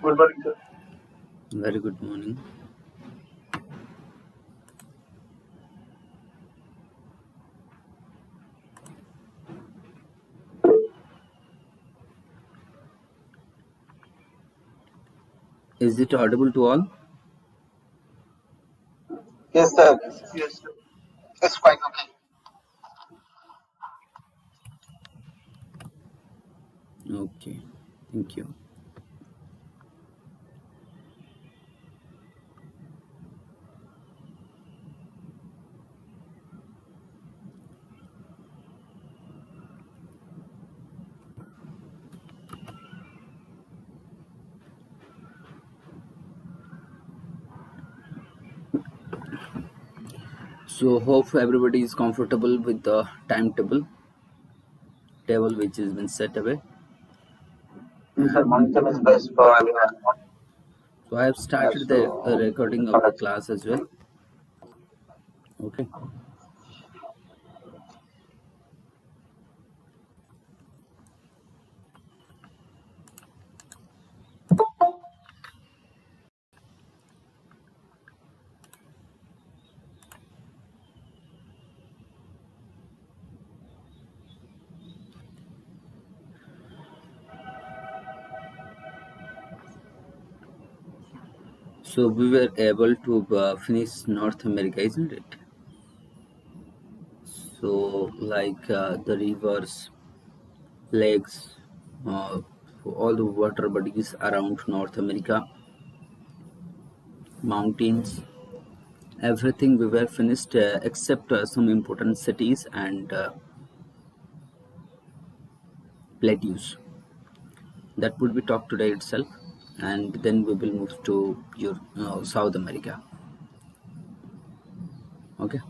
Good morning, sir. Very good morning. Is it audible to all? Yes, sir. Yes, sir. It's quite okay. Okay, thank you. So, hope everybody is comfortable with the timetable table which has been set away. Yes, sir. Monitor is best for everyone. So, I have started the So, recording of the conduct. class as well. Okay. So, we were able to finish North America, isn't it? So, like the rivers, lakes, uh, all the water bodies around North America, mountains, everything we were finished except some important cities and plateaus. That would be talked today itself, and then we will move to your South America. Okay.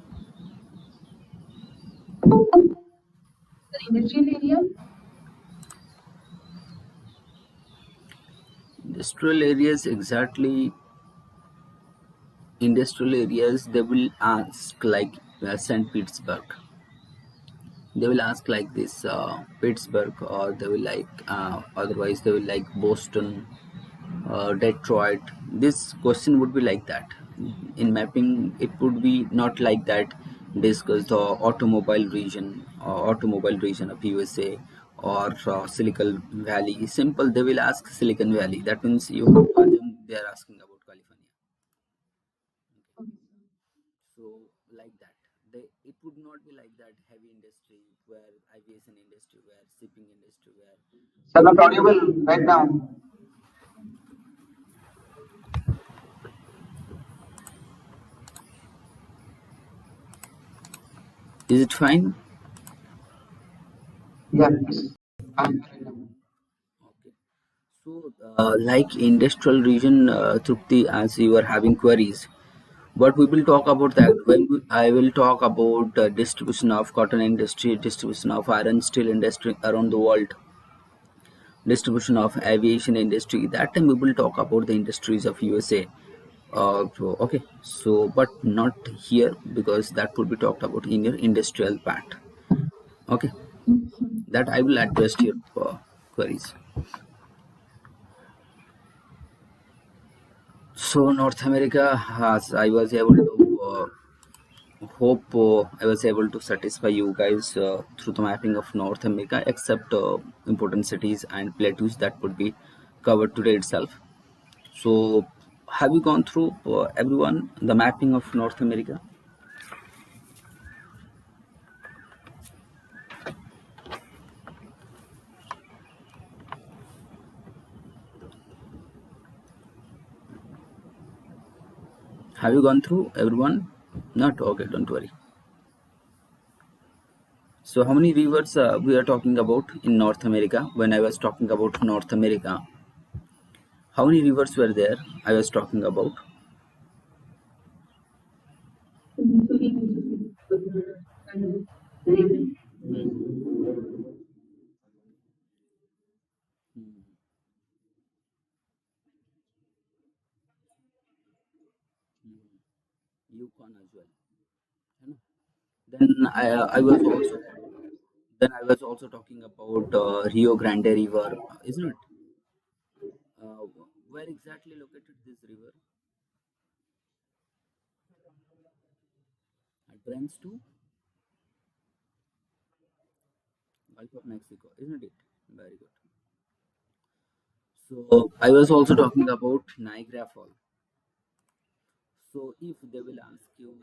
Industrial area? Industrial areas, exactly. Industrial areas, they will ask like St. Petersburg. They will ask like this Pittsburgh, or they will like otherwise they will like Boston, Detroit. This question would be like that. In mapping, it would be not like that. Discuss the automobile region of USA or Silicon Valley. Simple. They will ask Silicon Valley. That means you have to assume they are asking about California. So like that. It would not be like that heavy industry where aviation industry, where shipping industry, where Sir, not chemical. audible right now. Is it fine? Yeah, it's fine right now. Okay. So, like industrial region, Trupti, as you are having queries, but we will talk about that when I will talk about distribution of cotton industry, distribution of iron steel industry around the world, distribution of aviation industry. That time we will talk about the industries of USA. Okay, so but not here because that would be talked about in your industrial part. Okay, that I will address your queries. So North America, as I was able to hope I was able to satisfy you guys through the mapping of North America, except important cities and plateaus that would be covered today itself. So, have you gone through everyone the mapping of North America? Have you gone through everyone? Not okay. Don't worry. So, how many rivers we are talking about in North America? When I was talking about North America, how many rivers were there? I was talking about. Yukon as well. है ना? Then I was also talking about Rio Grande River, isn't it? Uh, Where exactly located this river? It drains to Gulf of Mexico, isn't it? Very good. So I was also talking about Niagara Fall. So if they will ask you,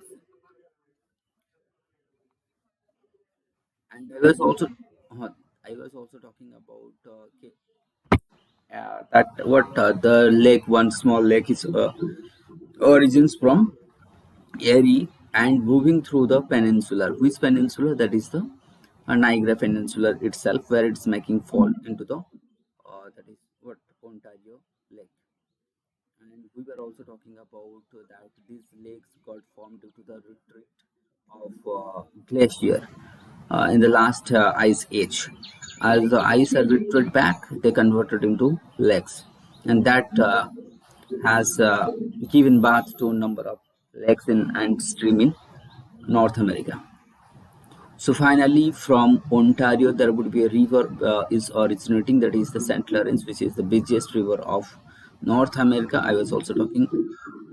and uh, I was also talking about that what the lake, one small lake is origins from Erie and moving through the peninsula. Which peninsula? That is the Niagara Peninsula itself, where it's making fall into the that is what Ontario Lake. And we were also talking about that these lakes got formed due to the retreat of glacier in the last ice age. As the ice had retreated back, they converted into lakes, and that has given birth to a number of lakes in and stream in North America. So finally, from Ontario, there would be a river is originating, that is the St. Lawrence, which is the busiest river of North America. I was also talking,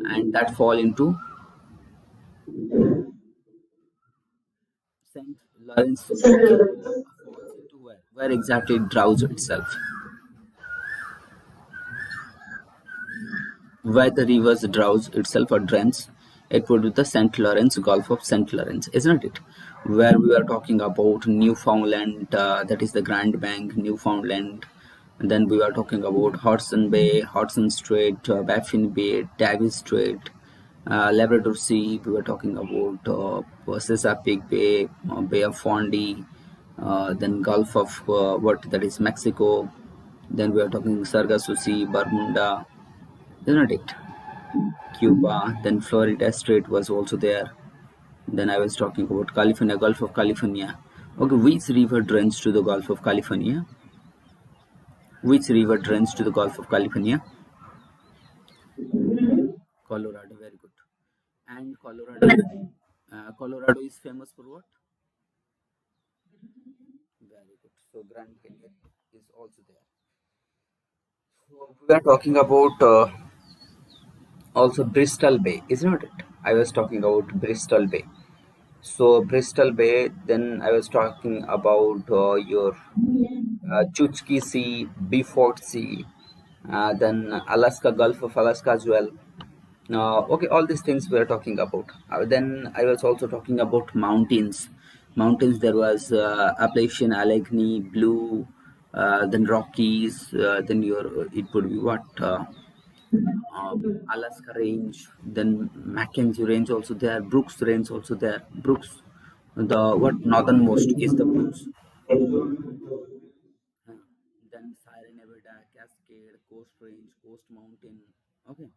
and that fall into St. Lawrence falls into where exactly it drowns itself, where the rivers drowns itself or drains. It would be the St. Lawrence Gulf of St. Lawrence, isn't it? Where we are talking about Newfoundland, that is the Grand Bank, Newfoundland. And then we are talking about Hudson Bay, Hudson Strait, Baffin Bay, Davis Strait, Labrador Sea. We were talking about Chesapeake Bay, Bay of Fundy, then Gulf of what that is Mexico. Then we are talking Sargasso Sea, Bermuda, isn't it? Cuba. Then Florida Strait was also there. Then I was talking about California, Gulf of California. Okay, which river drains to the Gulf of California? Which river drains to the Gulf of California? Colorado, very good. And Colorado is famous for what? Very good. So Grand Canyon is also there. So we are talking about also Bristol Bay, isn't it? I was talking about Bristol Bay. So Bristol Bay. Then I was talking about your Chukchi Sea, Beaufort Sea, then Alaska, Gulf of Alaska as well. Okay, all these things we are talking about. Then I was also talking about mountains. Mountains, there was Appalachian, Allegheny, Blue, then Rockies, then your it would be what Alaska Range, then Mackenzie Range also there, Brooks Range also there. Brooks, the what northernmost is the Brooks. Uh, then Sierra Nevada, Cascade, Coast Range, Coast Mountain. Okay,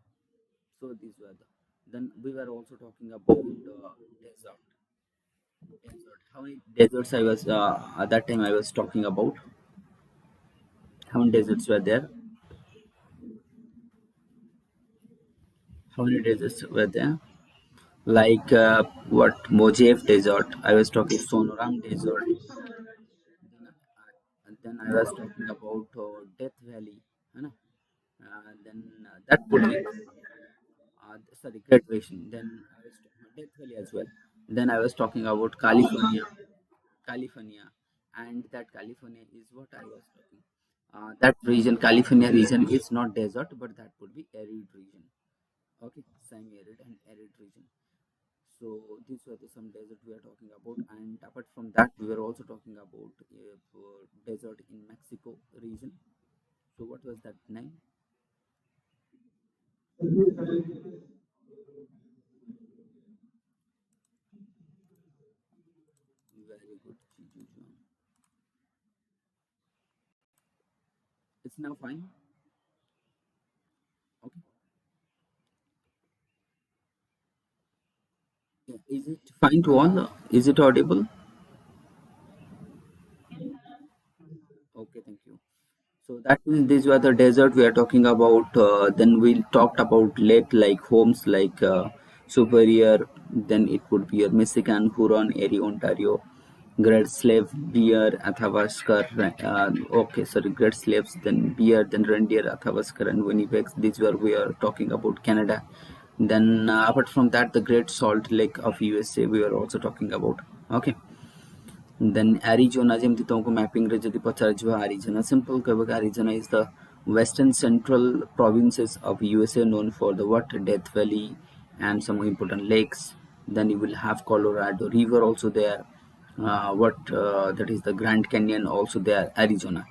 so these were the. Then we were also talking about desert. Desert. How many deserts I was at that time I was talking about? How many deserts were there? How many deserts were there? Like what Mojave Desert. I was talking Sonoran Desert. And then I was talking about Death Valley. You know? Then that would be sorry, Great Basin. Then I was Death Valley as well. Then I was talking about California. California, and that California is what I was talking. That region, California region, is not desert, but that would be arid region. Okay, semi-arid and arid region. So these were some desert we are talking about, and apart from that, we were also talking about desert in Mexico region. So what was that name? Very good. It's now fine. Okay. Yeah. Is it fine to all? Is it audible? Okay, thank you. So that means these were the desert we are talking about. Then we talked about lake like homes like Superior. Then it would be your Michigan, Huron, Erie, Ontario. Great Slave, Beer, Athavasकर, okay, sorry, Great Slaves, then Beer, then Reindeer, Athavasकर, and Winnipeg. These were we are talking about Canada. Then apart from that, the Great Salt Lake of USA we were also talking about. Okay. Then Arizona ଯେମିତି ତୁମକୁ ମ୍ୟାପିଂରେ ଯଦି ପଚାରାଯିବ Arizona simple କହିବ Arizona is the western central provinces of USA known for the what Death Valley and some important lakes. Then you will have Colorado River also there. That is the Grand Canyon also there, Arizona.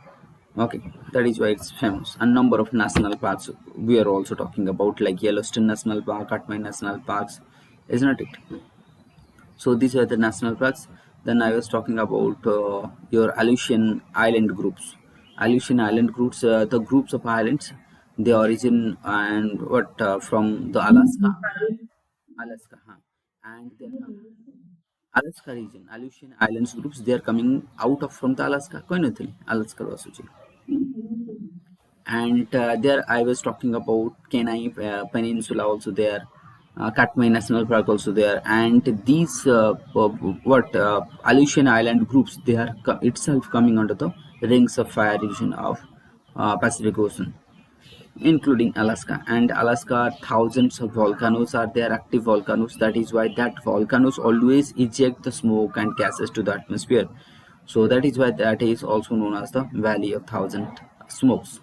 Okay, that is why it's famous. A number of national parks we are also talking about, like Yellowstone National Park, Katmai National Parks, isn't it? So these are the national parks. Then I was talking about your Aleutian Island groups. Aleutian Island groups, the groups of islands, they origin and what from the Alaska, huh? And then Alaska region, Aleutian Islands groups, they are coming out of from the Alaska. Alaska Vasuchi. And there I was talking about Kenai Peninsula also there, Katmai National Park also there, and these Aleutian Island groups, they are itself coming under the Rings of Fire region of Pacific Ocean, including Alaska. And Alaska, thousands of volcanoes are there, active volcanoes. That is why that volcanoes always eject the smoke and gases to the atmosphere. So that is why that is also known as the Valley of Thousand Smokes.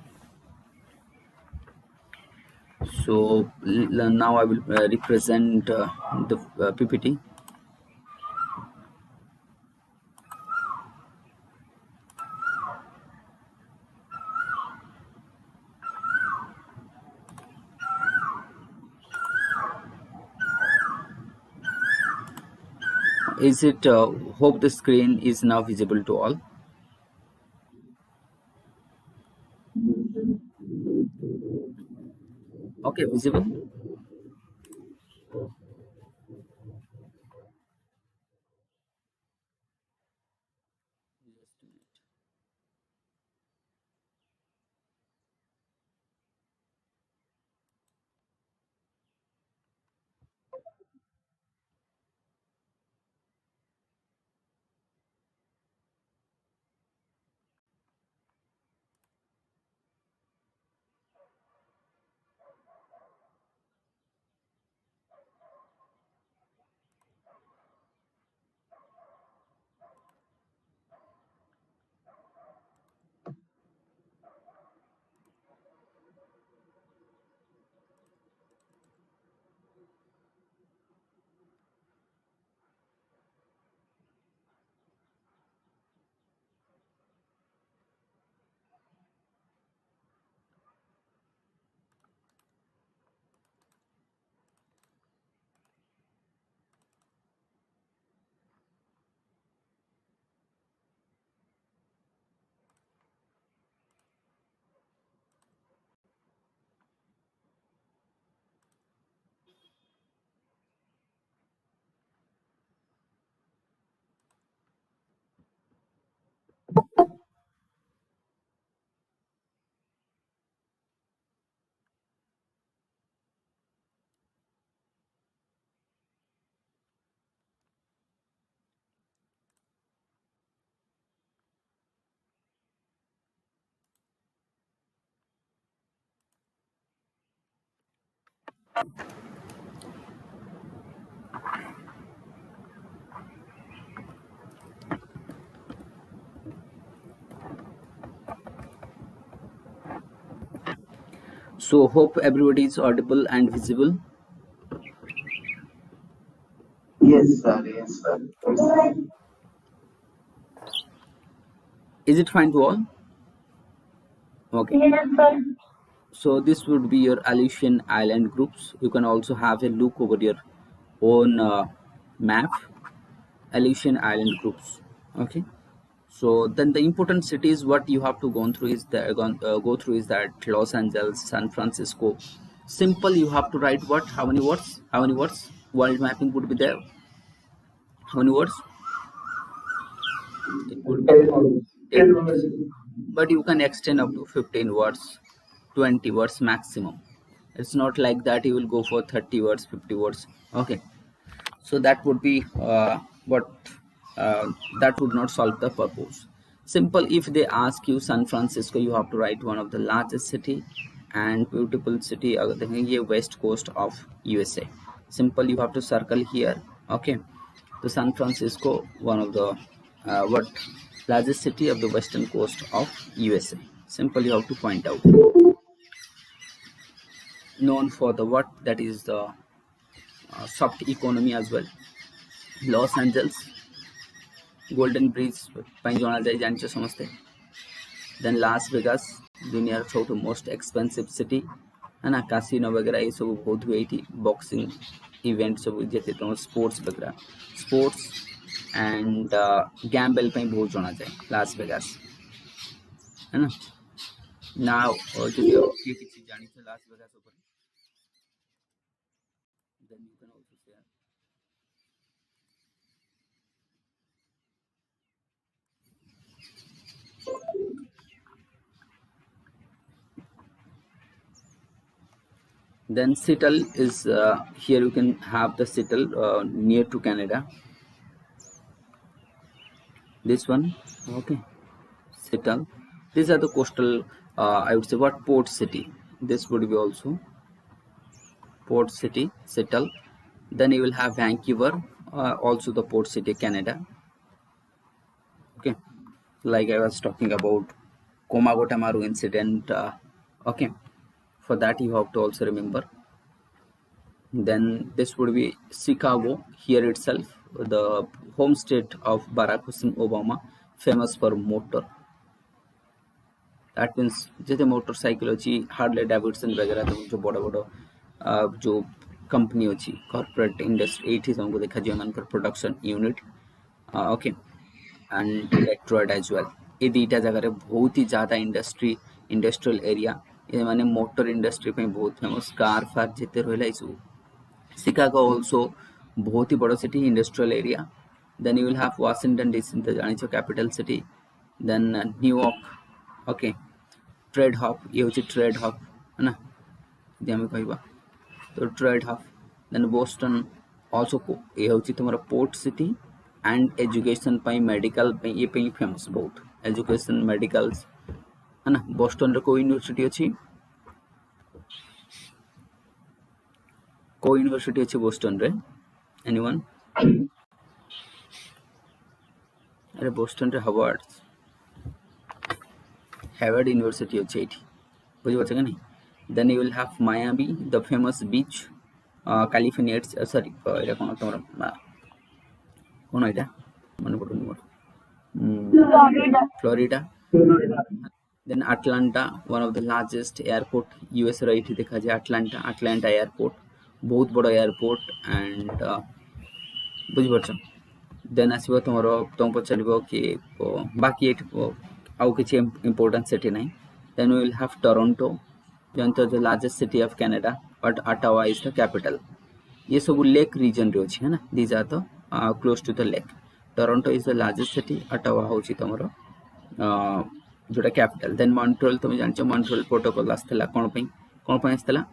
So now I will represent the PPT. Is it hope the screen is now visible to all? Okay, visible. So hope everybody is audible and visible. Yes, sir. Yes, sir. Yes. Is it fine to all? Okay. Yes, sir. So this would be your Aleutian Island groups. You can also have a look over your own map. Aleutian Island groups. Okay. So then the important cities what you have to go through is that Los Angeles, San Francisco. Simple, you have to write what? How many words? How many words? World mapping would be there. How many words? It would be 10 words. But you can extend up to 15 words, 20 words maximum. It's not like that you will go for 30 words, 50 words. Okay. So that would be what that would not solve the purpose. Simple, if they ask you San Francisco, you have to write one of the largest city and beautiful city, अगर देखेंगे west coast of USA. Simple, you have to circle here. Okay, so San Francisco, one of the what largest city of the western coast of USA. Simple, you have to point out. Known for the what, that is the soft economy as well. Los Angeles, golden bridge ପାଇଁ ଜଣାଯାଏ, ଜାଣିଛ ସମସ୍ତେ. ଦେନ୍ ଲାସ୍ Vegas, ଦୁନିଆର ସବୁଠୁ most expensive city, है ना. କାସିନୋ वगैरह ये सब बहुत हुए ଏଇଠି. ବକ୍ସିଂ इवेंट सब ଯେତେ ତୁମ ସ୍ପୋର୍ट्स वगैरह, ସ୍ପୋର୍ट्स एंड गैम्बल ପାଇଁ बहुत ଜଣାଯାଏ ଲାସ୍ ଭେଗାସ୍, है ना. नाउ ଯଦି କିଏ କିଛି ଜାଣିଛ ଲାସ୍ ଭେଗାସ୍ ଉପରେ, then you can also share. Then Seattle is here. You can have the Seattle near to Canada. This one, okay, Seattle. These are the coastal. I would say what, port city. This would be also port city, Seattle. Then you will have Vancouver, also the port city, Canada. Okay, like I was talking about Komago Tamaru incident. Okay, for that you have to also remember. Then this would be Chicago, here itself, the home state of Barack Hussein Obama, famous for motor. That means जैसे motorcycle अच्छी, Harley Davidson वगैरह, तो जो बड़ा बड़ा जो company अच्छी corporate industry, एठी हमको देखा जो मानकर production unit, okay, and Detroit as well. ये दीटा जगह बहुत ही ज़्यादा इंडस्ट्रियल एरिया, ये माने मोटर इंडस्ट्री पे बहुत फेमस. कार फार जिते रहा सब. शिकागो ऑल्सो बहुत ही बड़ा city, industrial area. Then you will have Washington DC, तो जानी capital city. Then New York, okay, trade hub, ये हूँ ट्रेड हब, है ना, यदि आम कह तो trade hub. Then Boston also, ये हूँ तुम port city and education medical ये फेमस बहुत, एजुकेशन मेडिकल्स, है ना. बोस्टन को यूनिवर्सिटी अच्छी, को यूनिवर्सिटी अच्छी बोस्टन रे, एनीवन? अरे बोस्टन रे हार्वर्ड यूनिवर्सिटी अच्छे ये, बुझे कि नहीं. Then you will have Miami, the famous beach, California, sorry ये कौन तुम कौन यहाँ मन पड़े मोर, Florida. Then Atlanta, one of the largest airport US रे देखा जाए, अटलांटा एयरपोर्ट, बहुत बड़ा एयरपोर्ट एंड बुझिपारछ. देन आसो तुम पचार कि बाकी ये आउ किसी इम्पोर्टेंट सिटी ना. Then we will have Toronto, जानते the largest city of Canada, but Ottawa is the capital. ये सब लेक रीजन रे अच्छी, है ना. These are the close to the lake. Toronto is the largest city, Ottawa हूँ तुम जोटा कैपिटल. देन मॉन्ट्रियल, तुम जान मॉन्ट्रियल प्रोटोकॉल आसला कौन आसला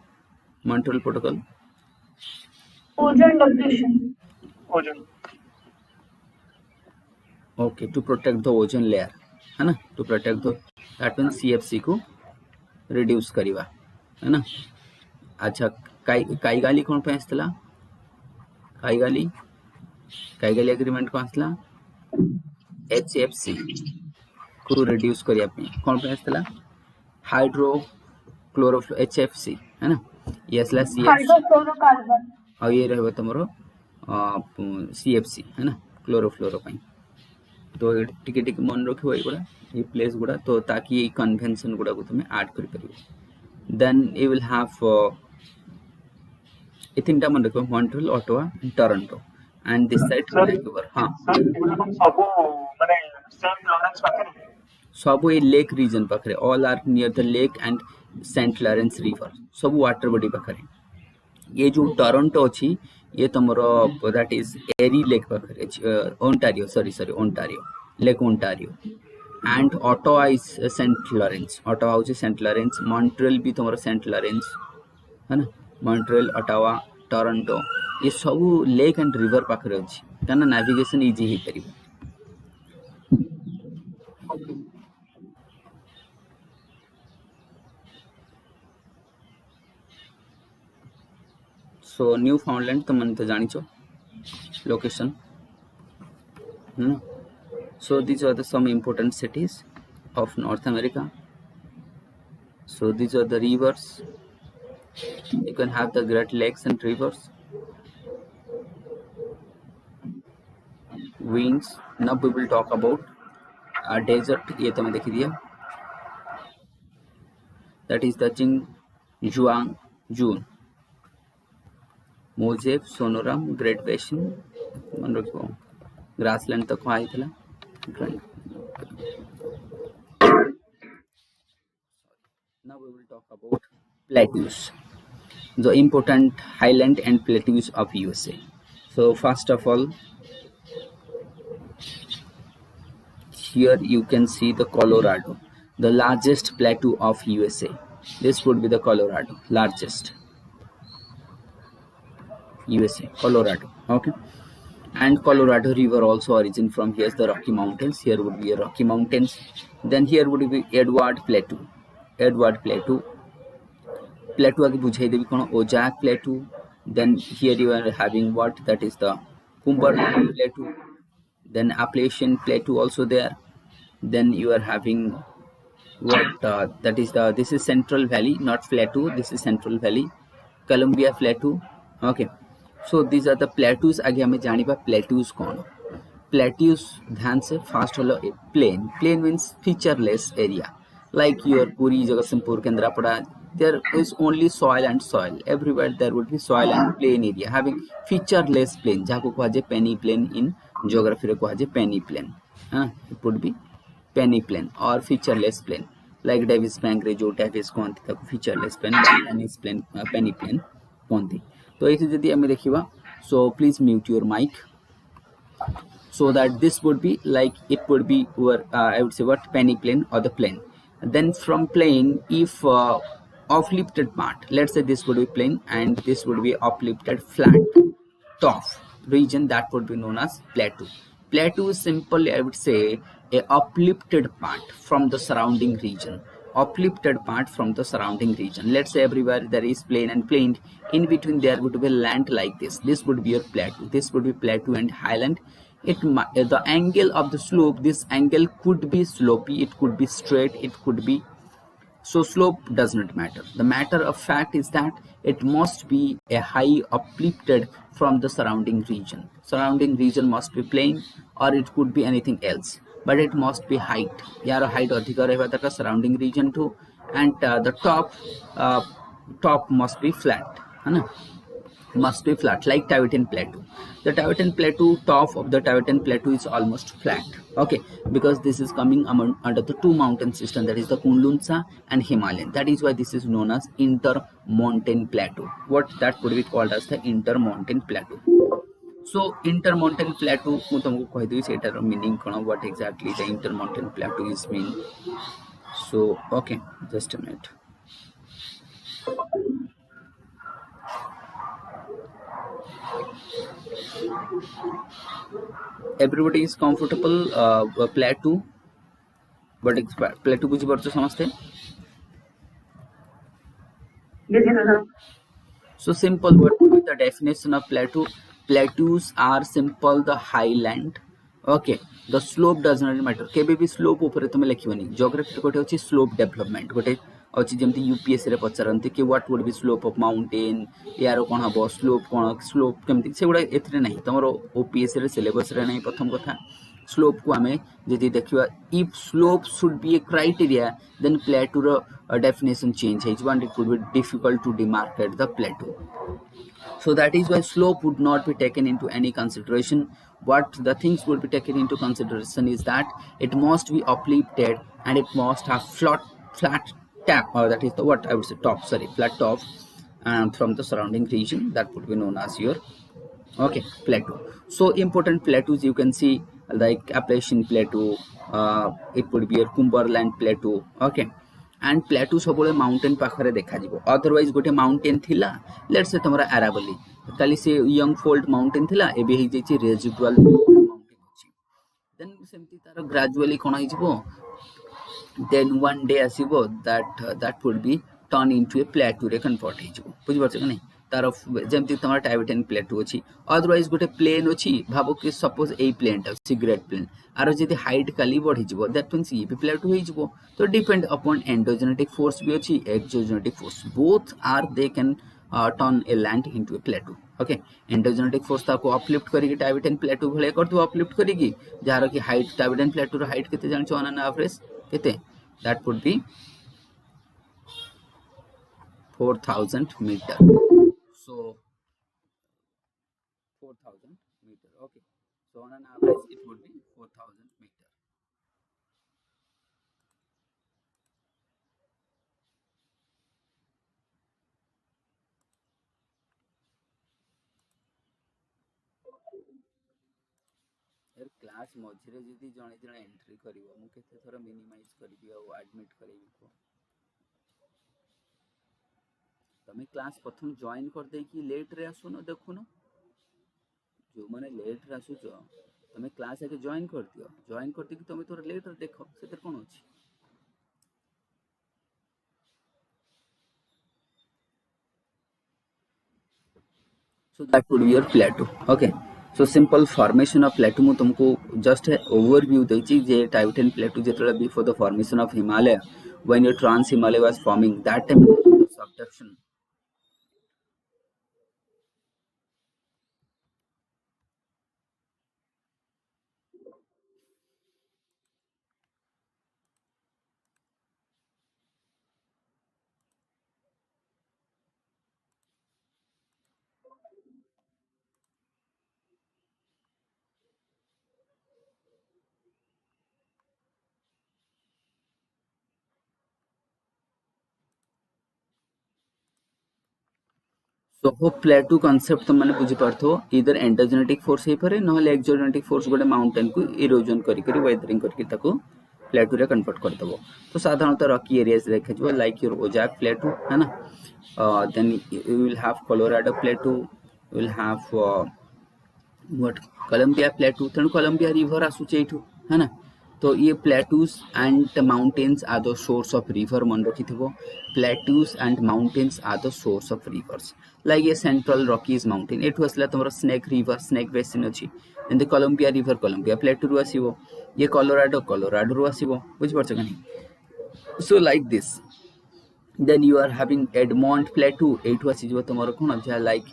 Montreal protocol? Ozone depletion. Okay, to protect the ozone layer, है ना, to protect the, that means CFC को रिड्यूस करवा, है ना. अच्छा, काईगाली कौन पे आसला? काईगाली एग्रीमेंट को आसला एचएफसी को रिड्यूस करने कौन पे आसला? हाइड्रोक्लोरोफ्लो, एचएफसी, है ना. ये आसला हाइड्रोफ्लोरोकार्बन, और ये रहा तुम सीएफसी, है ना, क्लोरोफ्लोरो पाई. तो टिके टिके मन रखो ये गुड़ा, ये प्लेस गुड़ा, तो ताकि ये कन्वेंशन गुड़ा को तुम्हें ऐड कर परियो. देन यू विल हैव ये तीनटा मन रखो, Montreal, Ottawa, Toronto and this side Vancouver. हां, सब ये लेक रीजन पाखरे, all are near the lake and saint Lawrence river, सब वाटर बॉडी पाखरे. ये जो टोरंटो अच्छी, ये तुमरो दैट इज एरी लेक पाखरे, Ontario, sorry Ontario, lake Ontario. And Ottawa is saint Lawrence, Ottawa हूँ सेंट लॉरेंस. मॉन्ट्रियल भी तुम सेंट लॉरेंस, है ना. मॉन्ट्रियल, ऑटोवा, टोरंटो, ये सब लेक एंड रिवर पाखरे अच्छी, क्या नाविगेशन इजी हो पार. So Newfoundland तुम तो जानी चो location. So these are the some important cities of North America. So these are the rivers. You can have the Great Lakes and rivers. Winds. Now we will talk about a desert. ये तो मैं देखी दिया. That is the June. Mojave, Sonoran, Great Basin. मन रखो. Grassland तक आई थला. Now we will talk about plateaus, the important highland and plateaus of USA. So first of all, here you can see the Colorado, the largest plateau of USA. This would be the Colorado, largest USA, Colorado. Okay, and Colorado River also origin from here, the Rocky Mountains. Here would be a Rocky Mountains. Then here would be Edward Plateau. Plateau आगे बुझाई देवी कौन Ojak Plateau. Then here you are having what, that is the Cumberland Plateau. Then Appalachian Plateau also there. Then you are having what, that is the, this is Central Valley, not Plateau, this is Central Valley. Columbia Plateau. Okay, so these are the plateaus. आगे हमें जानी पा plateaus कौन. Plateaus ध्यान से first hello plain means featureless area. Like your Puri, Jagatsinghpur, Kendrapada, there is only soil and soil. Everywhere there would be soil and plain area having featureless plain. Jaako kuhaje penny plain in geography re kuhaje penny plain. It would be penny plain or featureless plain. Like Davis Bank re jo Davis kohante taku featureless plain, penny plain kohante. So it is jodi ame dekhiba. So please mute your mic. So that this would be like, it would be your I would say what, penny plain or the plain. Then from plain, if uplifted part, let's say this would be plain and this would be uplifted flat top region, that would be known as plateau. Plateau is simply, I would say, a uplifted part from the surrounding region. Let's say everywhere there is plain and plain, in between there would be land like this. This would be a plateau. This would be plateau and highland. The angle of the slope, this angle could be slopey, it could be straight, it could be, so slope does not matter. The matter of fact is that it must be a high uplifted from the surrounding region. Surrounding region must be plain or it could be anything else, but it must be height. Yar height adhika raheba taka surrounding region too, and the top must be flat, must be flat, like Tibetan Plateau. The Tibetan Plateau, top of the Tibetan Plateau is almost flat. Okay, because this is coming under the two mountain system, that is the Kunluncha and Himalayan. That is why this is known as Intermountain Plateau. What that would be called as the Intermountain Plateau. So Intermountain Plateau, mu tumko koi debi setar meaning kona, what exactly the Intermountain Plateau is mean. So okay, just a minute. Everybody is comfortable plateau, but plateau बुझी पारछो समझते. Yes, sir. So simple, what would be the definition of plateau? Plateaus are simple the highland. Okay, the slope does not matter. केबे भी slope ऊपर तुम लिखिबनी. Geography कोटे होची slope development कोटे अच्छी जमती UPSC रे पचारंती कि what would be slope of mountain, यारो कौन हबो slope केमती से गुड़ा एथरे नहीं. तमरो OPSC रे syllabus रे नहीं प्रथम कथा. Slope को हमें जदि देखिबा, if slope should be a criteria, then plateau row definition change है. One, it would be difficult to demarcate the plateau. So that is why slope would not be taken into any consideration. What the things would be taken into consideration is that it must be uplifted and it must have flat tap, or that is the what I would say top, flat top from the surrounding region. That would be known as your plateau. So important plateaus you can see like Appalachian Plateau, it would be a Cumberland Plateau. Okay, and plateau सबले mountain पाखरे देखा जीवो. Otherwise गोटे mountain थिला, let's say तमरा Aravalli, काली से young fold mountain थिला, एबे ही जेची residual mountain अछि. Then सेमती तार gradually कोन आइ जीवो. Then one day आसीबो that would be turn into a plateau रे convert हे जीवो. बुझि परछ कि नहीं. तार जमती तुम टाइबेटियन प्लेटू अच्छी अदरवाइज गोटे प्लेन अच्छी भाव कि सपोज यही प्लेनटा सिगरेट प्लेन आर जब हाइट खाली बढ़ी दैट मीन्स ये भी प्लेटू हो तो डिपेंड अपॉन एंडोजेनेटिक फोर्स भी अच्छी exogenetic force both are they can turn a land into a plateau okay endogenetic force ताको अपलिफ्ट करके टाइबेटियन प्लेटू भले कर अपलिफ्ट करके जार कि हाइट टाइबेटियन प्लेटूर हाइट केते जानिछ ऑन एन एवरेज केते that would B 4000 meter. So 4000 meter. Okay. So on an average, it would be 4000 meter. यार class मझिरे जदि जणे जणे एंट्री करिवो मु केते थोर मिनिमाइज करबी आ एडमिट करबी को तमे क्लास प्रथम जॉइन कर दे कि लेट रे आसुनो देखुनो जो माने लेट रे आसुचो तमे क्लास आके जॉइन कर दियो जॉइन करते कि तमे तोर लेट रे देखो सेतर कोन अछि so that would be your plateau okay so simple formation of plateau mu तुमको just a overview देछि जे टाइबेटियन plateau जेतला before the formation of Himalaya when your trans Himalaya was forming that time subduction so हो प्लेटू concept तुम माने बुझी पारथो इधर endogenetic force हे पारे नहले exogenetic force गोटे माउंटेन को इरोजन करी करी वेदरिंग करके ताको प्लेटू रे कन्वर्ट कर दबो तो साधारणतः रॉकी एरियाज देखा जो लाइक योर ओजाक प्लेटू है ना then you will have Colorado plateau you will have what Columbia plateau तेणु कोलंबिया रिवर आसुचे एठू है ना तो ये plateaus and mountains are the source of river मन रखी थो plateaus and mountains are the source of rivers like ये सेंट्रल रॉकीज माउंटेन एठू आसला तुम स्नेक रिवर स्नेक बेसिन अच्छी and Columbia river Columbia plateau रु आसीबो ये कोलोराडो रु आसीबो बुझ परछ कनी so like this then you are having Edmund plateau एठू आसीबो तुमर कोन जे लाइक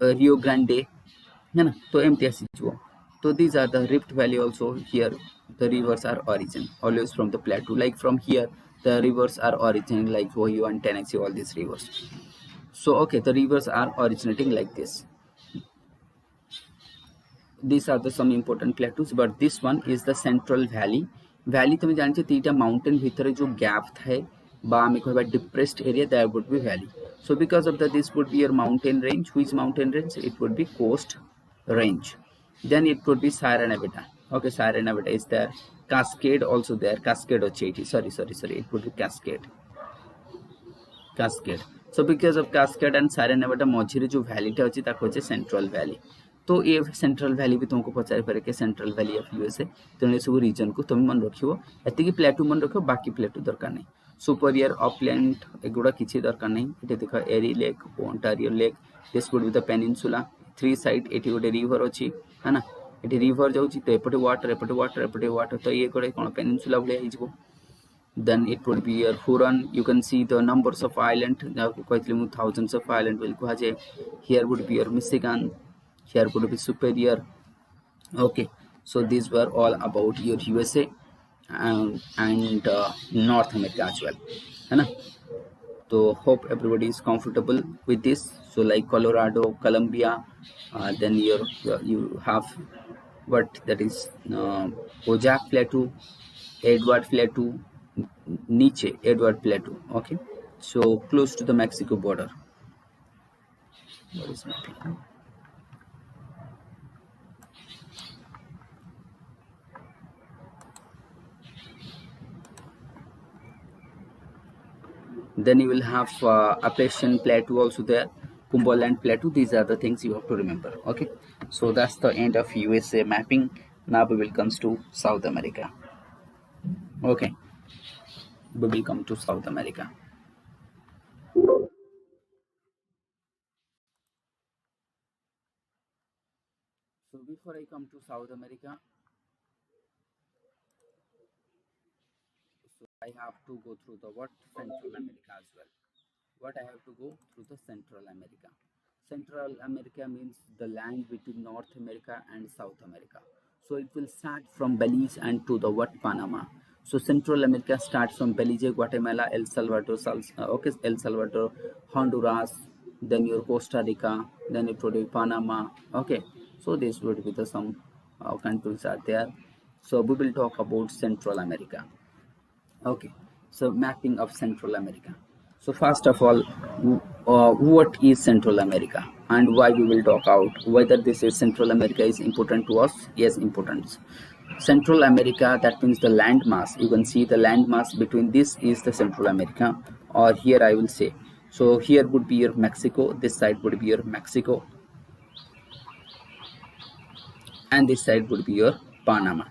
रियो ग्रांडे है ना तो एमती आसीबो so these are the rift valley also here the rivers are origin always from the plateau like from here the rivers are originating like Ohio and Tennessee all these rivers so okay the rivers are originating like this these are the some important plateaus but this one is the central valley तुम जानछे तीटा mountain भितरे जो gap थाए बा आमे कहबा depressed area that would be valley so because of that this would be your mountain range which mountain range it would be coast range then it could be Sierra Nevada okay Sierra Nevada is there Cascade also there Cascade ocheti sorry it would be Cascade so because of Cascade and Sierra Nevada मझिरे जो valley टा अछि ताको अछि Central Valley तो ये Central Valley भी तुमको पचारि पारे के Central Valley of USA तेने सब रीजन को तुम मन रखियो एति की प्लेटू मन रखियो बाकी प्लेटू दरकार नहीं सुपीरियर अपलैंड एगुडा किछि दरकार नहीं एटे देखो Erie lake Ontario lake this would be the peninsula three side एटी गोटे रिवर अछि है ना एटी रिवर जाउछि तो एपटे वाटर तो ये गोटे कोन पेनिनसुला भले हिजबो then it would be your Huron you can see the numbers of island thousands of island will kuhaje here would be your Michigan here would be Superior okay so these were all about your USA and North America as well है ना so hope everybody is comfortable with this so like Colorado Columbia then you have what that is Ojak Plateau Edward Plateau Nietzsche Edward Plateau okay so close to the Mexico border what is my plan? Then you will have Appalachian Plateau also there Cumberland Plateau these are the things you have to remember okay so that's the end of USA mapping now we will comes to South America okay we will come to South America before I come to South America, so I have to go through the what Central America as well. What I have to go through the Central America. Central America means the land between North America and South America. So it will start from Belize and to the what Panama. So Central America starts from Belize, Guatemala, El Salvador, El Salvador, Honduras, then your Costa Rica, then it would be Panama. Okay, so this would be the some countries are there. So we will talk about Central America. Okay, so mapping of Central America. So first of all, what is Central America and why we will talk out whether this is Central America is important to us? Yes, important. Central America, that means the landmass. You can see the landmass between this is the Central America, or here I will say. So here would be your Mexico, this side would be your Mexico, and this side would be your Panama.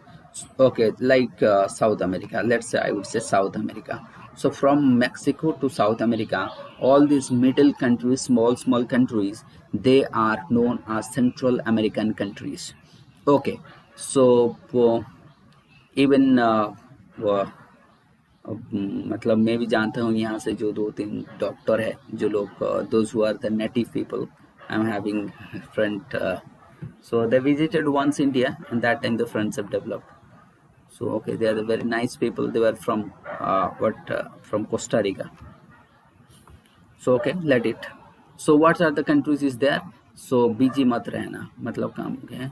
Okay, like South America, let's say I would say South America. So from Mexico to South America, all these middle countries, small countries, they are known as Central American countries. Okay, so even मतलब मैं भी जानता हूँ यहाँ से जो 2-3 doctor है जो लोग those who are the native people. I'm having a friend, so they visited once India, and that time the friends have developed. So okay, they are the very nice people. They were from from Costa Rica. So okay, let it. So what are the countries is there? So busy मत रहना मतलब काम है.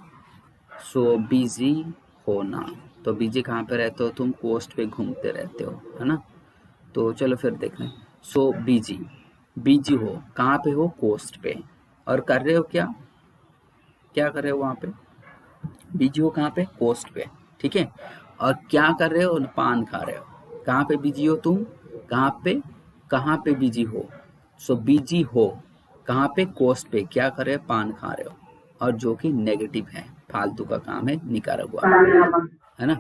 So busy होना, तो बीजी कहाँ पे रहते हो तुम? कोस्ट पे घूमते रहते हो, है ना. तो चलो फिर देख लें. सो बीजी हो कहाँ पे हो? कोस्ट पे. और कर रहे हो क्या कर रहे हो वहाँ पे? बीजी हो कहाँ पे? कोस्ट पे. ठीक है. और क्या कर रहे हो? पान खा रहे हो. कहाँ पे बिजी हो तुम? कहाँ पे बिजी हो? सो बिजी हो कहाँ पे? कोस्ट पे. क्या कर रहे हो? पान खा रहे हो. और जो कि नेगेटिव है, फालतू का काम है, निकारागुआ, है ना.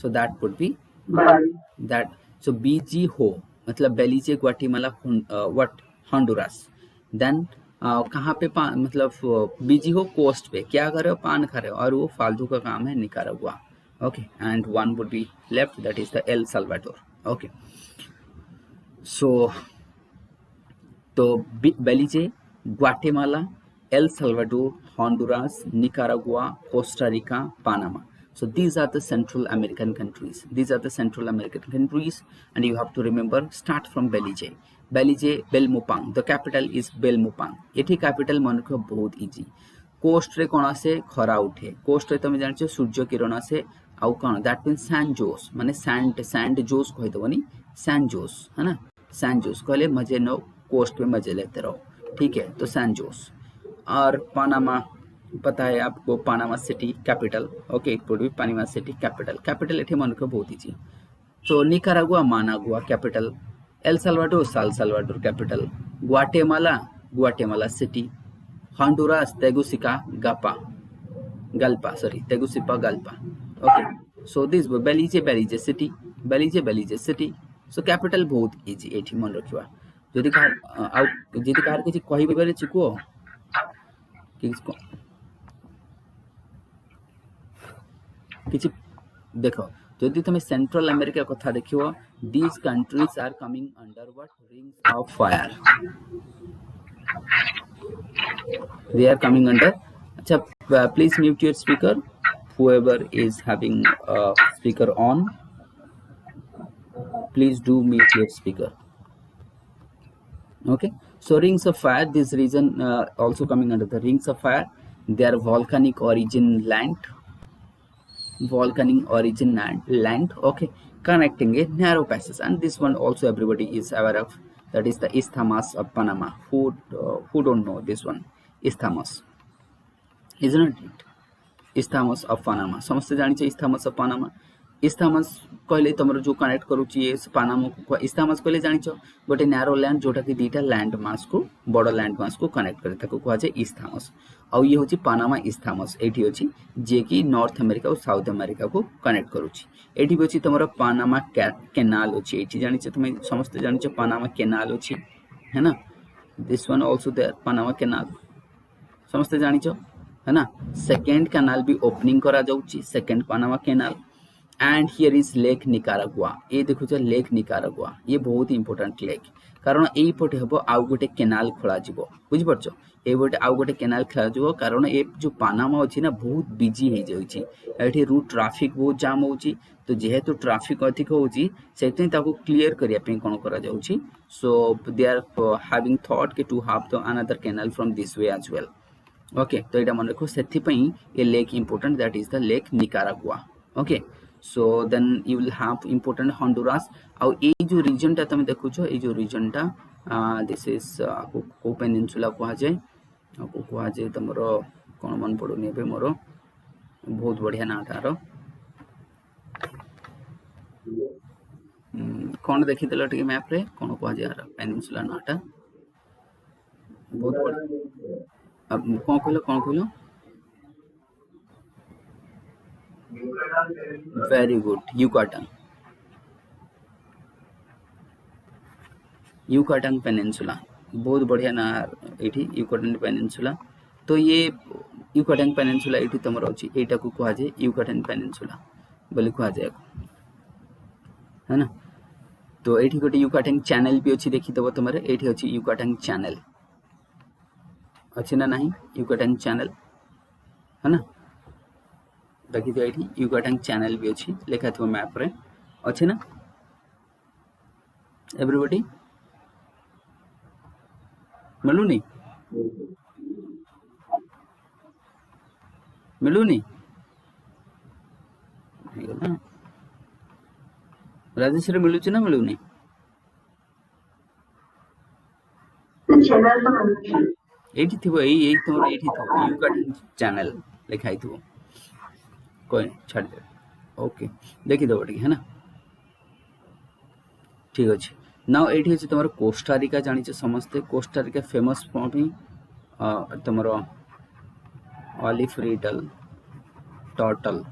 So that would be that. So बिजी हो मतलब Belize, Guatemala, what, Honduras. Then कहाँ पे मतलब बिजी हो? कोस्ट पे. क्या कर रहे हो? पान खा रहे हो. और वो फालतू का काम है, Nicaragua. Okay, and one would be left, that is the El Salvador. Okay, so Belize, Guatemala, El Salvador, Honduras, Nicaragua, Costa Rica, Panama. So these are the Central American countries. And you have to remember, start from Belize. Belmopan. The capital is Belmopan. एठी capital मन को बहुत easy. Coast रे कोना से खरा उठे. Coast रे तुम जानछो सूर्य किरण से आउ कौन, दैट मीन सैन जोस, माने सैंड जोस कहि दबनी, सैन जोस, है ना. सैन जोस कहले मजे नो, कोस्ट पे मजे लेते रहो. ठीक है, तो सैन जोस. और पानामा पता है आपको, Panama city capital. Okay, it would B Panama city capital एठी मन को बहुत इजी. तो Nicaragua, Managua capital. El Salvador, Salvador capital. Guatemala city. Honduras, Tegucigalpa. Okay, so this Belize city. So capital बहुत easy एठी मन रखिवा. जदि कार किछि कहि बेरे चिको किछि देखो, जदि तुम सेंट्रल अमेरिका कथा देखियो, these countries are coming under what? Rings of fire. They are coming under. Achha, please mute your speaker. Whoever is having speaker on, please do mute your speaker. Okay. So rings of fire. This region also coming under the rings of fire. They are volcanic origin land. Okay, connecting a narrow passage, and this one also everybody is aware of. That is the Isthmus of Panama. Who don't know this one? Isthmus, isn't it? Isthmus of Panama. समस्त जानिछे Isthmus of Panama. Isthmus कहले तमरो जो connect करूची पानामा को Isthmus कहले जानिछो गोटे narrow land जोटा कि दीटा land mass को बड़ लैंड मास को कनेक्ट करे ताको कहवा जे Isthmus. और ये होची पानामा Isthmus. एठी होची जे कि नॉर्थ अमेरिका और साउथ अमेरिका को कनेक्ट करूची. एठी होची तमरो पानामा कैनाल होची. एठी जानिछे तुमे समस्त जानिछो पानामा कैनाल होची, है ना. This one also there, Panama canal समस्त जानिछो. है ना. सेकेंड कैनाल भी ओपनिंग करा जाउची, second Panama canal. And here is lake Nicaragua. ये देखुछ लेक निकारागुआ, ये बहुत इंपोर्टेंट लेक, कारण एई पटे हबो आउ गोटे कैनाल खोला जिवो. बुझि परछो, ए गोटे आउ गोटे कैनाल खोला जिवो, कारण ए जो पानामा अछि ना बहुत बिजी हे जाउची. एठी रूट ट्रैफिक बहुत जाम होउची. तो जेहेतु ट्रैफिक अधिक होउची सेति ताको क्लियर करिया पे कोन करा जाउची. So they are having thought के to have the another canal from this way as well. Okay, तो एटा मन रखो, सेति पई a lake important, that is the lake Nicaragua. Okay, so then you will have important Honduras. ଆଉ ଏଇ जो रीजन टा तमे देखुछ, एई जो रीजन टा दिस इज को पेनिनसुला कुहा जाय, को कुहा जाय तमरो कोन मन पडुनी एबे मोरो, बहुत बढ़िया नाटार कोन देखिदेलो टिके मैप रे, कोन कुहा जाय पेनिनसुला नाटा बहुत बढ़िया. कोन कहलो वेरी गुड, यूकाटन पेनिनसुला, बहुत बढ़िया ना एठी यूकाटन पेनिनसुला. तो ये यूकाटन पेनिनसुला एठी तमर अछि, एटा को कहा जाय यूकाटन पेनिनसुला बोली कहा जाय, है ना. तो एठी गोटे यूकाटन चैनल भी अछि, देखि दबो तमरे एठी अछि यूकाटन चैनल अछि ना नहीं, यूकाटन चैनल है ना. देखि तो एठी यूकाटन चैनल भी अछि, लेखा थो मैप रे अछि ना. एवरीबॉडी मिलुनी राजेश्वरी मिलुची ना मिलुनी चैनल तो मिलुची एठी थिबो, एई तोर एठी थिबो यूकाटन चैनल लिखाई थिबो, कोई छाड़ दे. ओके, देखि दबो ठीक है ना. ठीक अछि. नाउ एठी अछि तमरो कोस्टारिका, जानि छ समस्ते कोस्टारिका फेमस फॉर तमरो ऑलिव रिडल टर्टल,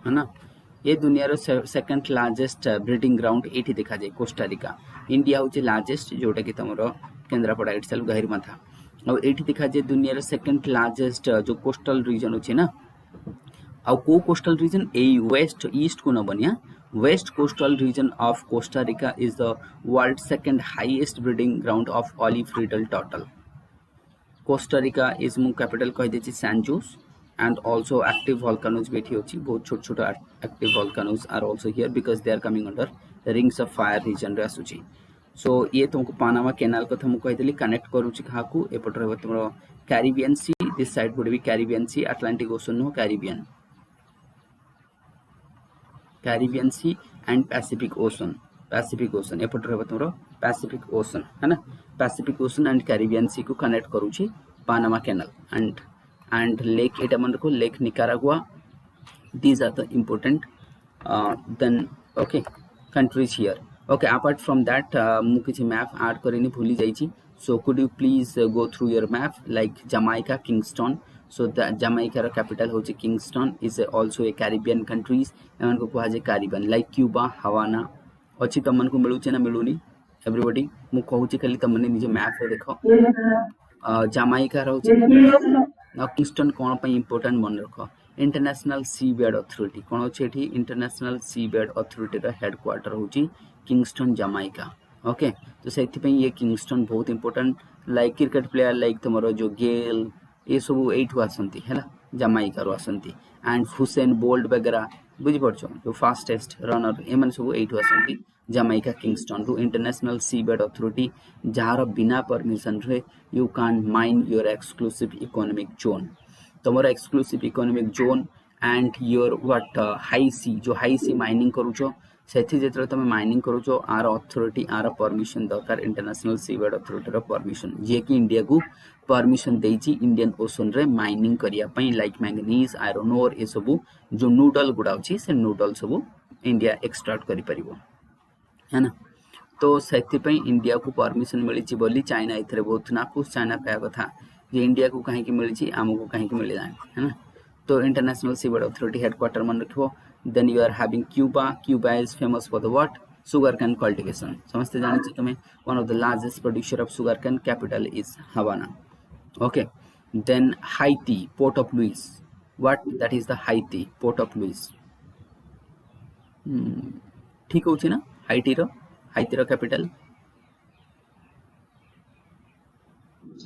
है ना. ये दुनिया रो सेकंड लार्जेस्ट ब्रीडिंग ग्राउंड एठी देखा जाय कोस्टारिका. इंडिया होची लार्जेस्ट, जोटा कि तमरो केंद्रापड़ा इटसेल्फ गहिरमाथा. और एठी देखा जाय दुनिया रो सेकंड लार्जेस्ट जो कोस्टल रीजन होची ना. और को कोस्टल रीजन ए वेस्ट ईस्ट को न बनिया, west coastal region of Costa Rica is the world second highest breeding ground of olive ridley turtle. Costa Rica is मु कैपिटल कह देछि San Jose, and also active volcanoes भी होची, बहुत छोट छोट active volcanoes are also here because they are coming under rings of fire region रे आसुची. सो ये तुमको पानामा कैनाल कथा मु कहिदली कनेक्ट करूची खाकू एपट रहबो तुमरो Caribbean sea, this side would be Caribbean sea, Atlantic ocean no Caribbean sea and Pacific ocean एपट रहबो तुमरो पैसिफिक ओशन, है ना. Pacific ocean and Caribbean sea को कनेक्ट करूची Panama canal. and lake eta man rakho, lake Nicaragua. These are the important then okay countries here. Okay, apart from that mu kichi map add karini bhuli jaichi. So could you please go through your map, like Jamaica, Kingston. So the Jamaica ro capital hochi Kingston, is also a Caribbean countries, eman ko kuha je Caribbean, like Cuba, Havana अछि. तमन को मिलुचे ना मिलुनी everybody, मु कहूची खाली तमने निजे map रे देखो. जामाइका रहउची ना. किंगस्टन कोन पे इंपोर्टेंट मन रखो, इंटरनेशनल सी बेड अथॉरिटी कोन अछि एठी, इंटरनेशनल सी बेड अथॉरिटी रा हेडक्वार्टर होची किंगस्टन जामाइका. ओके, तो सेति पे ये किंगस्टन बहुत important, like cricket player like तमरो जो गेल ये सब एठु आसंती है ना, जामाइका रो आसंती. एंड हुसैन बोल्ट वगैरह बुझि परछो जो फास्टेस्ट रनर एमन सब एठु आसंती जामाइका किंगस्टन रु. इंटरनेशनल सी बेड अथॉरिटी जहार बिना परमिशन रे you can mine your exclusive economic zone, तमरो exclusive economic zone and your what high sea, जो हाई सी माइनिंग करूछो सेठी जेतरे तमे माइनिंग करूछो आर अथॉरिटी आर परमिशन दरकार, इंटरनेशनल सी बेड अथॉरिटी रो परमिशन, जे कि इंडिया को परमिशन देछि इंडियन ओशन रे माइनिंग करिया पई, लाइक मैंगनीज, आयरन ओर ए सब जो नूडल गुडा अछि से नूडल सब इंडिया एक्सट्रैक्ट करि परिबो, है ना. तो सेति पे इंडिया को परमिशन मिली बोली चाइना इथरे बहुत नाखुश. चाइना कह कथा जे इंडिया को कहीं मिली आमको कहीं मिले जाए, है ना. तो international sea bed authority headquarter मन रखो. Then you are having Cuba is famous for the what, sugar cane cultivation. समझते जानि छी तमे, one of the largest producer of sugar cane, capital is Havana. Okay, then Haiti, Port of Louis. What? That is the Haiti, Port of Louis. ठीक होची ना हाइटीर capital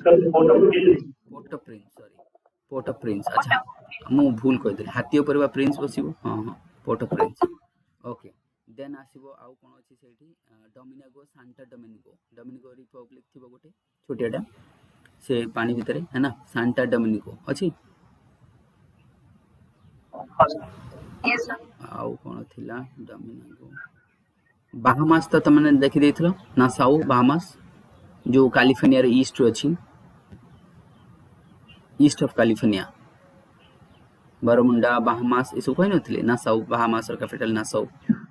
Port of Prince sorry Port of Prince अच्छा मु भूल कहिदे हाथी ऊपर बा प्रिंस बसिबो हां हां Port of Prince okay then आसीबो आउ कोन अछि सेठी डोमिनिगो सांता डोमिनिगो रिपब्लिक थिबो गोटे छोटियाटा से पानी भितरे है ना सांता डोमिनिगो अछि Yes, sir. आउ कोन थिला डोमिनिगो बाहामास तो तमने देखि देथिलो नासाउ बाहामास जो कैलिफोर्निया रे ईस्ट अछि east of California Bermuda Bahamas इसु कोइ नथिले नासाउ बाहामास र capital Nassau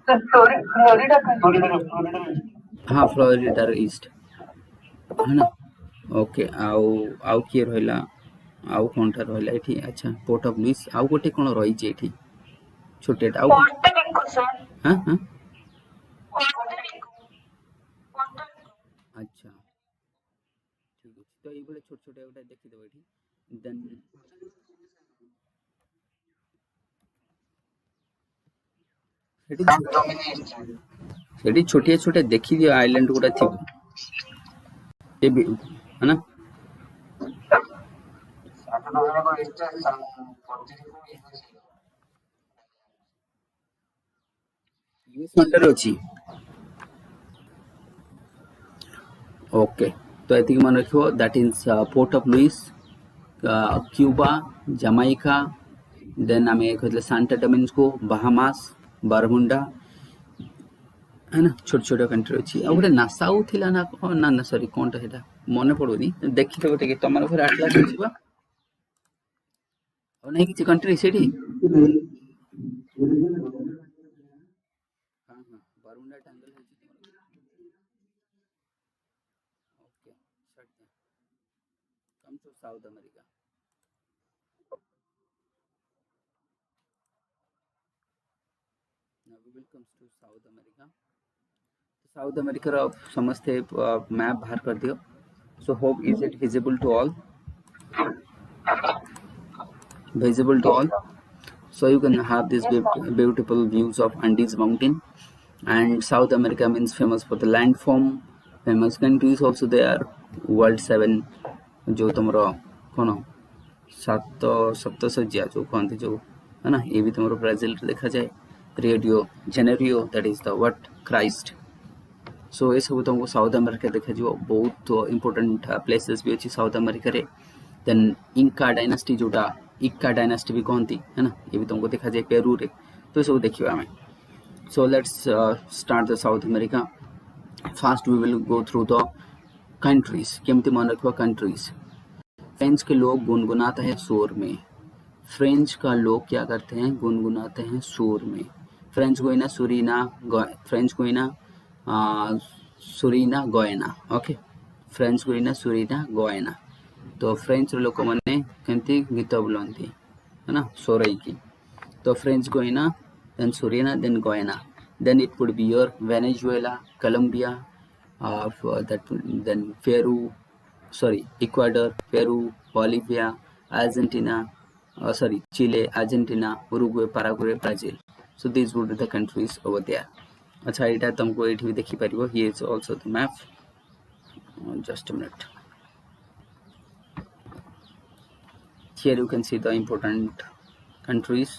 Sir, Florida country. हाँ फ्लोरिडा रे ईस्ट है ना ओके आउ आउ के रहला आउ कोनटा रहला एठी अच्छा पोर्ट ऑफ लुइस आउ गोटे कोन रही जे एठी छोटेटा आउ Puerto Rico, sir. हां हां Puerto Rico. अच्छा ठीक अछि तो एई बले छोट छोट गोटे देखि देबो एठी देन एठी सेठी छोटे छोटे देखि दियो आइलैंड गुडा थिबो ए है ना यूएस अंडर अछि ओके तो एति मन रखियो that is port of Louis Cuba Jamaica then आमे कहले सांता डोमिनिगो बाहामास बरमुंडा है ना छोट छोट कंट्री अछि आ गोटे नासाउ थिला ना ना ना सॉरी कोनटा हेटा मने पडोनी देखि देबो टिके तमर घर आटलास छिबा और नहीं किछि कंट्री सेठी हां हां बरमुंडा टैंगल है okay shut come to South America now we will comes to South America South America रो समस्ते मैप बाहर कर दियो so hope is it visible to all so you can have these beautiful views of Andes mountain and South America means famous for the landform famous countries also there world 7 जो तुमरो कोन सात सप्त सज्जा जो कहते जो है ना ये भी तुमरो ब्राजील रे देखा जाए Rio Janeiro that is the what Christ so ये सब तुमको साउथ अमेरिका देखा जो बहुत इंपोर्टेंट प्लेसेस भी अछि साउथ अमेरिका रे देन इंका डायनास्टी जोटा इक्का डायनास्टी भी कहती है ना ये भी तुमको देखा जाए पेरू रे तो सब देखिबा हमें so let's start the South America first we will go through the countries केमती मन रखवा कंट्रीज फ्रेंच के लोग गुनगुनाते हैं शोर में फ्रेंच का लोग क्या करते हैं गुनगुनाते हैं शोर में फ्रेंच गोइना सुरीना गोयना ओके फ्रेंच गोइना सुरीना गोयना तो फ्रेंच लोक मैंने केमती गीत बोलती है ना सोरई की तो French Guiana then Suriname then Guyana then it would be your Venezuela Colombia then Ecuador Peru Bolivia Argentina Chile Argentina Uruguay Paraguay Brazil so this would be the countries over there अच्छा एटा तुमको एठी भी देखि परिबो here is also the map just a minute here you can see the important countries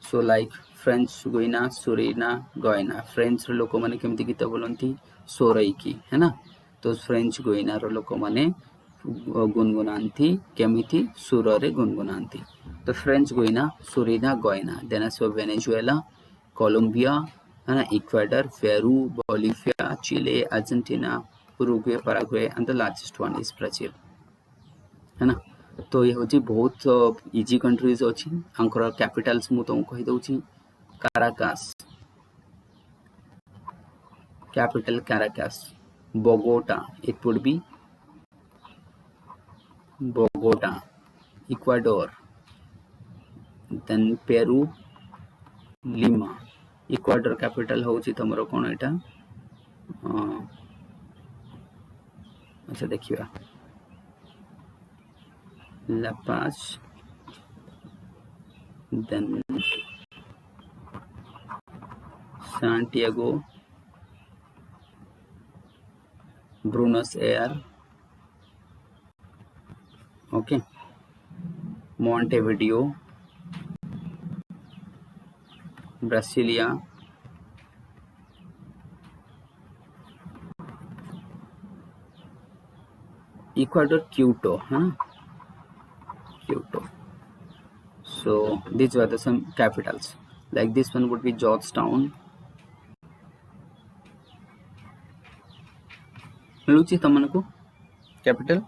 so like French Guiana Suriname Guyana French रो लोक माने केमती गीत बोलंती सोरई की है ना तो फ्रेंच गुइना रो लोक माने गुनगुनांती केमिति सुर रे गुनगुनांती तो French Guiana Suriname Guyana then so Venezuela Colombia है ना Ecuador Peru Bolivia Chile Argentina Uruguay Paraguay and the largest one is Brazil है ना तो ये होची बहुत इजी कंट्रीज अछि अंकर कैपिटल्स मु तुम कहि दउची Caracas capital Caracas Bogota it would be Bogota Ecuador then Peru Lima Ecuador capital होची तमरो कोन एटा अच्छा देखिबा La Paz, then Santiago, Buenos Aires, okay, Montevideo, Brasilia, Ecuador, Quito, Quito. So these were the some capitals. Like this one would be Georgetown. मिलूची तमनको capital.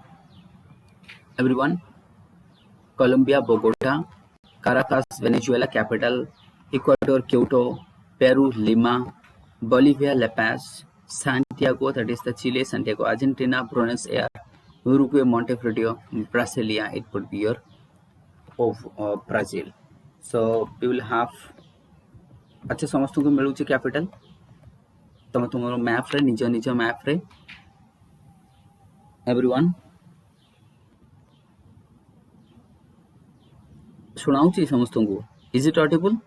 Everyone. Colombia, Bogota. Caracas, Venezuela capital. Ecuador, Quito. Peru, Lima. Bolivia, La Paz. Santiago, that is the Chile, Santiago, Argentina, Buenos Aires. Uruguay, Montevideo. Brasilia, it would be your of Brazil. So we will have अच्छा समस्तको मिलूची capital तमे तुमरो map रे निज निज map रे everyone सुनाऊची समस्तको is it audible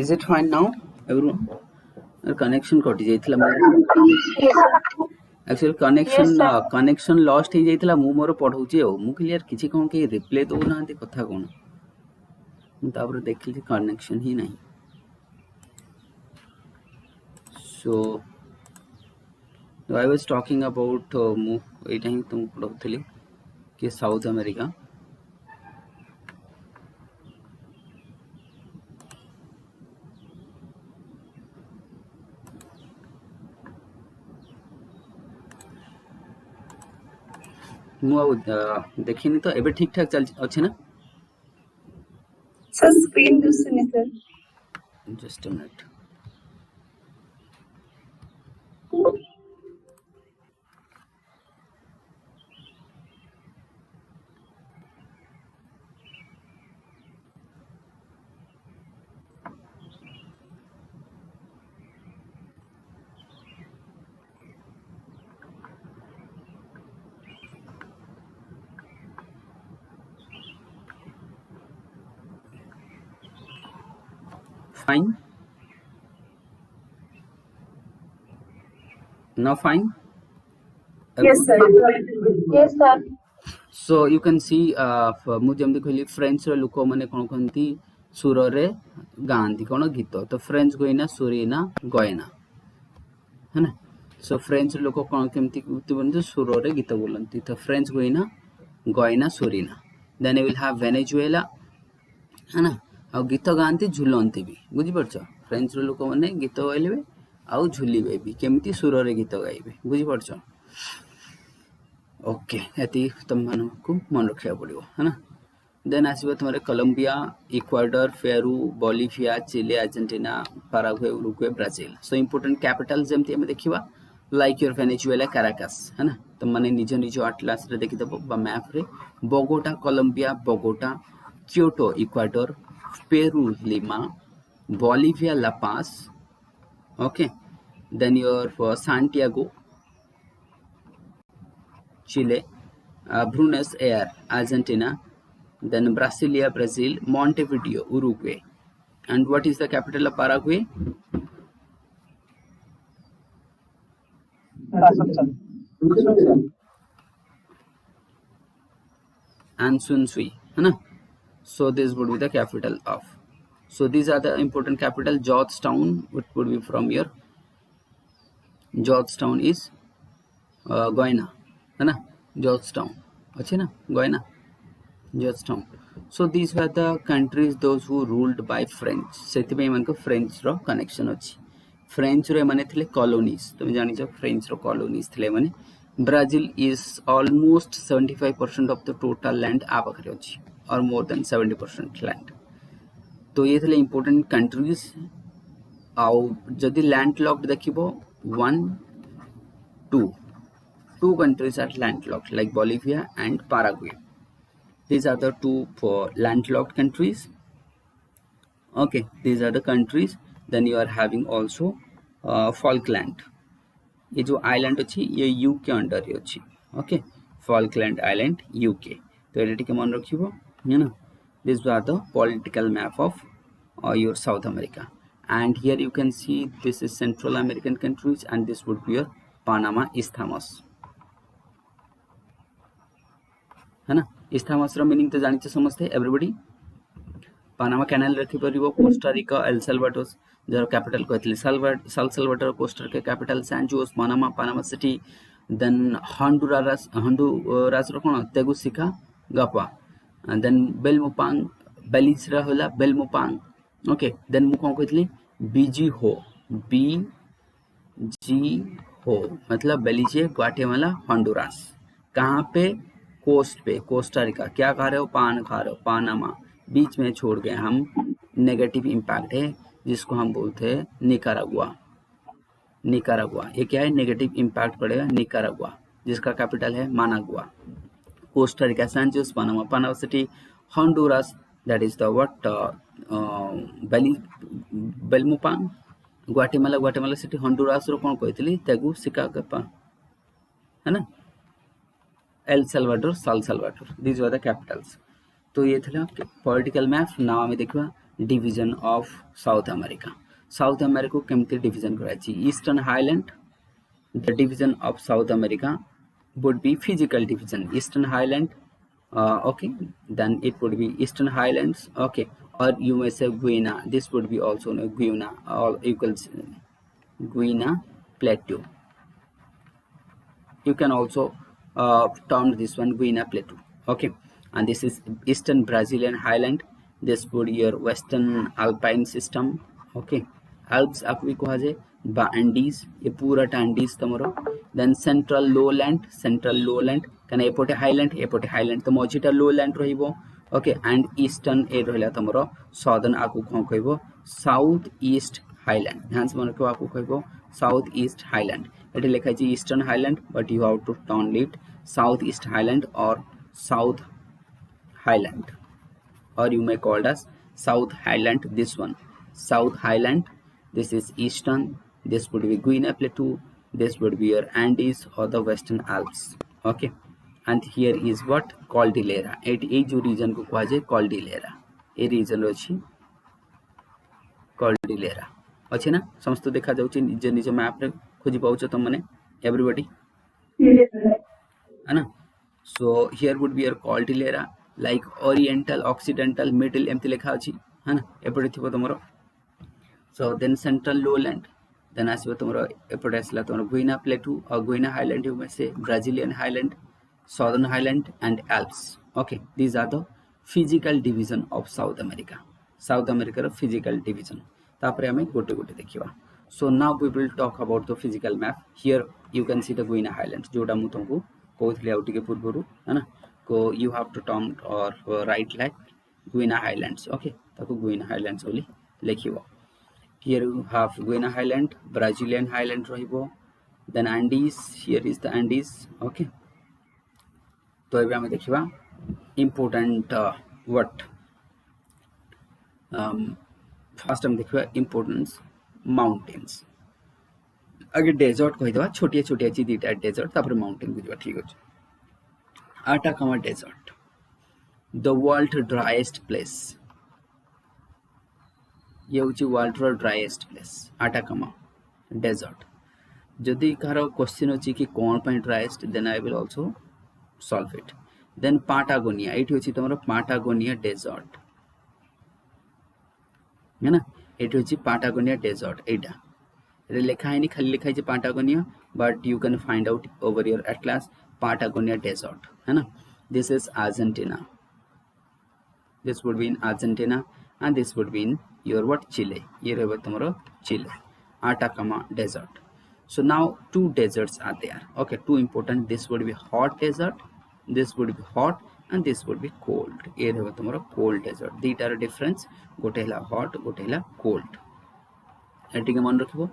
is it fine now everyone connection कटि जाइथिला एक्चुअली कनेक्शन लॉस्ट हो जाइथिला मु मोर पढौची मु क्लियर किछि कोन के रिप्ले दो नांती कथा कोन तापर देखली कनेक्शन ही नहीं सो आई वाज टॉकिंग अबाउट मु एटा ही तुम पढौथली कि साउथ अमेरिका ମୁଁ ଆଉ ଦେଖିନି ତ ଏବେ ଠିक ଠାक ଚାଲିଛି ଅଛି ନା सर स्क्रीन दिसुनी sir just a minute fine now fine yes sir Yes, sir. so you can see ମୁଁ ଯେମିତି କହିଲି ଫ୍ରେଞ୍ଚର ଲୋକମାନେ କ'ଣ କହନ୍ତି ସୁରରେ ଗାଆନ୍ତି କ'ଣ ଗୀତ ତ ଫ୍ରେଞ୍ଚ ଗୋଇନା ସୁରିନା ଗୟନା है ना सो फ्रेंच लोक କ'ଣ କେମିତି ବୋଲନ୍ତି ସୁରରେ ଗୀତ ବୋଲନ୍ତି ତ French Guiana Guyana Suriname then you will have Venezuela है ना ଆଉ ଗୀତ ଗାଆନ୍ତି ଝୁଲନ୍ତି ବି ବୁଝିପାରୁଛ ଫ୍ରେଞ୍ଚର ଲୋକମାନେ ଗୀତ ଗାଇବେ ଆଉ ଝୁଲିବେ ବି କେମିତି ସୁରରେ ଗୀତ ଗାଇବେ ବୁଝିପାରୁଛ ओके ଏତି ତୁମମାନଙ୍କୁ ମନେ ରଖିବାକୁ ପଡ଼ିବ है ना देन आसो तुम Colombia Ecuador Peru Bolivia Chile Argentina Paraguay Uruguay Brazil so important capital जमती हमें देखिबा लाइक योर वेनेजुएला काराकास है ना तुम माने निज निज अटलास रे देखि दबो बा मैप रे Bogota Colombia Bogota Quito Ecuador Peru Lima Bolivia La Paz okay then your Santiago Chile Buenos Aires Argentina then Brasilia, Brazil, Montevideo, Uruguay. And what is the capital of Paraguay? Ansunsui, है ना? So this would be the capital of. So these are the important capital. Georgetown, what would be from here? Georgetown is Guyana, है ना? Georgetown, अच्छे ना? Guyana. Georgetown. So these were the countries those who ruled by French. सेतिबे मन को French रो connection अछि. French रो माने थिले colonies. तुम जानि छ फ्रेंच रो कॉलोनीज थिले माने Brazil is almost 75% of the total land आ पाखरे अछि or more than 70% land. तो ये थिले important countries. आउ जदि landlocked देखिबो 1 2 countries are landlocked like Bolivia and Paraguay. These are the two landlocked countries. Okay, these are the countries. Then you are having also Falkland. ये जो island अच्छी ये UK under ये अच्छी. Okay, Falkland Island UK. तो ये टिके मन रखिबो है ना. These are the political map of your South America. And here you can see this is Central American countries and this would be your Panama Isthmus. है ना इस्थामस रो मीनिंग तो जानि छ समझते एवरीबॉडी पानामा कैनाल रथि परिबो कोस्टा रिका एल साल्वाडोर जर capital कहतले साल्वाडोर कोस्टा के capital San Jose Panama City then Honduras रो कोन Tegucigalpa then Belmopan Belize रा होला बेलमोपांग ओके देन मु कोन कहतली बीजी हो मतलब बेलिजे ग्वाटेमाला हॉन्डुरास कहां पे कोस्ट पे कोस्टा रिका क्या खा रहे हो पान खा रहे हो पानामा बीच में छोड़ गए हम नेगेटिव इम्पैक्ट है जिसको हम बोलते हैं निकारागुआ ये क्या है नेगेटिव इम्पैक्ट पड़ेगा निकारागुआ जिसका कैपिटल है Managua Costa Rica San Jose Panama City Honduras that is the what Belmopan Guatemala City Honduras रो कोन कहतली तेगुसिका है ना El Salvador Sal Salvador these were the capitals तो ये था पॉलिटिकल मैप नाउ आमे देखबा डिवीजन ऑफ साउथ अमेरिका केमती डिवीजन कराची eastern highland the division of South America would be physical division eastern highland okay then it would be eastern highlands okay or you may say Guiana this would be also known Guiana or equals Guiana plateau you can also term this one Guiana plateau okay and this is eastern Brazilian highland this would your western alpine system okay Alps आपको कहा जाए बा Andes ये पूरा Andes तमरो then central lowland कने एपोटे highland तो मझीटा lowland रहिबो okay and eastern ए रहला तमरो सदर्न आकु कोन कहबो साउथ ईस्ट हाईलैंड ध्यान से मन रखो आकु कहबो साउथ ईस्ट हाईलैंड एटे लिखा है eastern highland but you have to turn it south east highland और south highland or you may call it as South Highland. This one, South Highland. This is Eastern. This would be Guinea Plateau. This would be your Andes or the Western Alps. Okay, and here is what Cordillera. ए जो region को कहा जाए Cordillera. ए region अच्छी Cordillera. अच्छे ना समस्त देखा जाउची निज निज मैप रे खोजी पाउछ तुम माने everybody है ना. So here would be your Cordillera. Like oriental occidental middle एमती लिखा अछि है ना एपटे थिबो तमरो so then central lowland then आसीबो तमरो एपटे आसला तमरो गुइना प्लेटू और गुइना हाईलैंड यू में से Brazilian highland southern highland and Alps okay these are the physical division of South America रो फिजिकल डिवीजन तापरे हमें गोटे गोटे देखिबा so now we will talk about the physical map here you can see the Guiana highland जोडा मु तुमको कहथले आउटिके पूर्वरु है ना को you have to turn or write like Guiana Highlands okay ताको Guiana Highlands बोली लिखिबो here you have Guiana Highland Brazilian Highland रहिबो then Andes here is the Andes okay तो एबे हम देखिबा important what first हम देखिबा importance mountains आगे डेजर्ट कहि दवा छोटिया छोटिया चीज दीटा डेजर्ट तापर माउंटेन बुझबा ठीक अछि Atacama Desert, the world driest place. ये होची वर्ल्ड रो ड्राइएस्ट प्लेस Atacama Desert. जदि कार क्वेश्चन अछि कि कोन पय driest then I will also solve it. Then Patagonia एठी होची तमरो पाटागोनिया डेजर्ट है ना एठी होची पाटागोनिया डेजर्ट एटा रे लिखा है नि खाली लिखा है Patagonia but you can find out over your atlas Patagonia desert है ना this is Argentina this would be in Argentina and this would be in your what Chile ये रहेगा तुम्हारा Chile Atacama desert so now two deserts are there okay two important this would be hot desert this would be hot and this would be cold ये रहेगा तुम्हारा cold desert दीटार difference गोटे हला hot गोटे हला cold एटिके मन रखिबो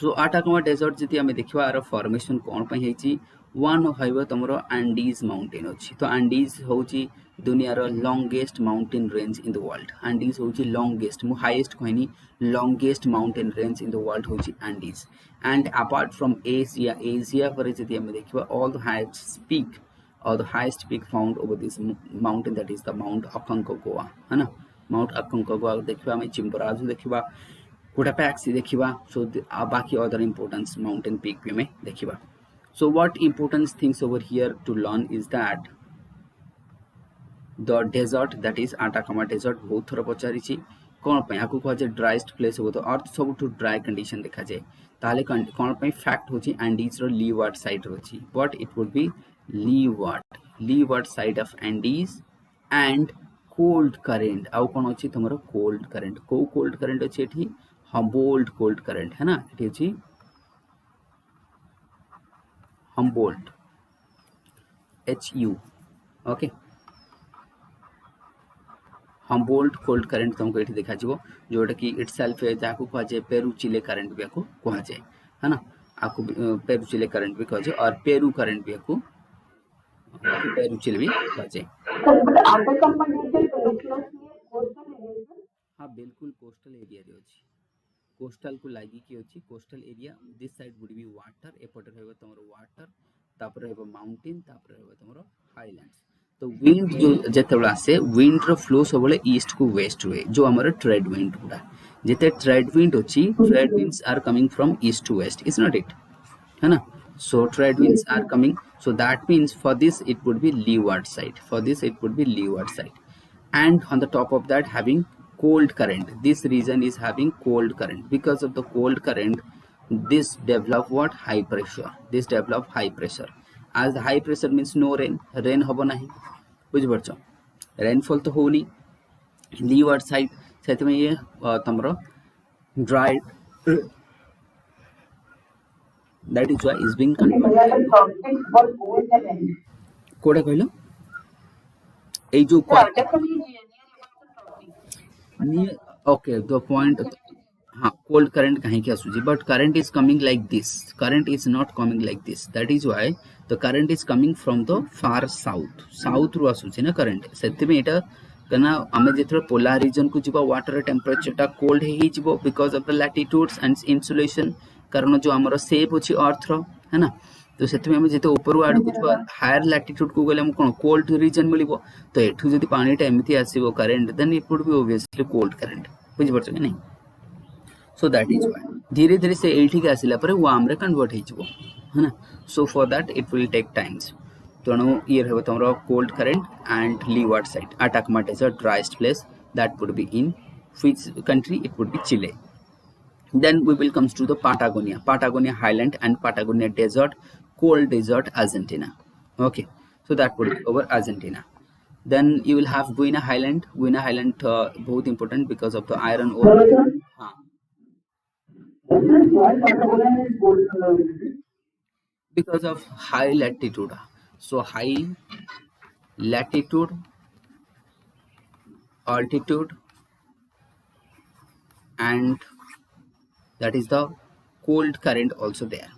सो Atacama desert जति हमें देखिबा आर फॉर्मेशन कोन पय हेची वन होइबो तमरो एंडीज माउंटेन अछि तो एंडीज होची दुनिया रो longest mountain range in the world Andes होची लॉन्गेस्ट मु हाईएस्ट कहनी longest mountain range in the world होची Andes and apart from Asia पर जति हम देखिबा ऑल द हाईएस्ट पीक और the highest peak found over this mountain that is the mount Aconcagua है ना माउंट अकोंकागुआ देखिबा हम चिम्बोराजो देखिबा कोटापैक्सी देखिबा सो बाकी अदर इंपोर्टेंस माउंटेन पीक भी में देखिबा. So what important things over here to learn is that the desert that is Atacama desert बहुत थोड़ा पचारी छी कौन पे आकु कह जे ड्राइस्ट प्लेस हो तो अर्थ सब टू ड्राई कंडीशन देखा जाए ताले कौन पे फैक्ट होची एंडीज रो लीवार्ड साइड होची but it would B leeward side of Andes and cold current आउ कौन होची तमरो कोल्ड करेंट को कोल्ड करेंट अछि एठी हम्बोल्ट कोल्ड करेंट है ना एठी अछि Humboldt HU okay Humboldt cold current तुमको एठी देखा जिवो जोटा कि इटसेल्फ जाको कह जे पेरू चिले करंट भी को कह जाए है ना आको पेरू चिले करंट भी कह जाए और पेरू करंट भी को पेरू चिले भी कह जाए हां बिल्कुल कोस्टल एरिया रे अछि कोस्टल को लागी कि अछि coastal area this side would be water एपटे रहबो तमरो वाटर तापर रहबो माउंटेन तापर रहबो तमरो हाईलैंड्स तो विंड जो जेतेबला से विंड रो फ्लो सबले ईस्ट को वेस्ट हुए जो हमर ट्रेड विंड गुडा जेते ट्रेड विंड अछि trade winds are coming from east to west is not it है ना so trade winds are coming so that means for this it would be leeward side and on the top of that having cold current this region is having cold current because of the cold current this develop what high pressure as the high pressure means no rain hobo nahi बुझ परछो rainfall तो होनी leeward side सेते में ये तमरो dry that is why is being converted कोडा कहलो ए जो Yeah, definitely near about the topic. Okay the point हाँ कोल्ड करंट कहीं आसूची but current is coming like this current is not coming like this that is why the current is coming from the far south रु आसूची ना current सेति एटा कना आमे जेतरे polar region को जिबा वाटर टेम्परेचर टा कोल्ड हे जिवो because of the latitudes and insulation कारण जो हमर शेप अछि अर्थ रो है ना तो सेति में जेते ऊपर आड़ को जिबा हायर लैटिट्यूड को गले हम कोन कोल्ड रीजन मिलिबो तो एठु जदी पानी टा एमिति आसीबो current then it would be obviously cold current बुझि परछ कि नहीं सो दैट इज व्हाई धीरे धीरे से एठी के आसिला पर वार्म रे कन्वर्ट हे जिवो है ना so for that it will take times तेणु ये रहा तुम cold current and leeward side Atacama desert driest place that would be in which country it would be Chile. Then we will comes to the Patagonia highland and Patagonia desert, cold desert Argentina. Okay, so that would be over Argentina. Then you will have Guiana highland बहुत important because of the iron ore. हाँ. Because of high latitude. So high latitude, altitude, and that is the cold current also there.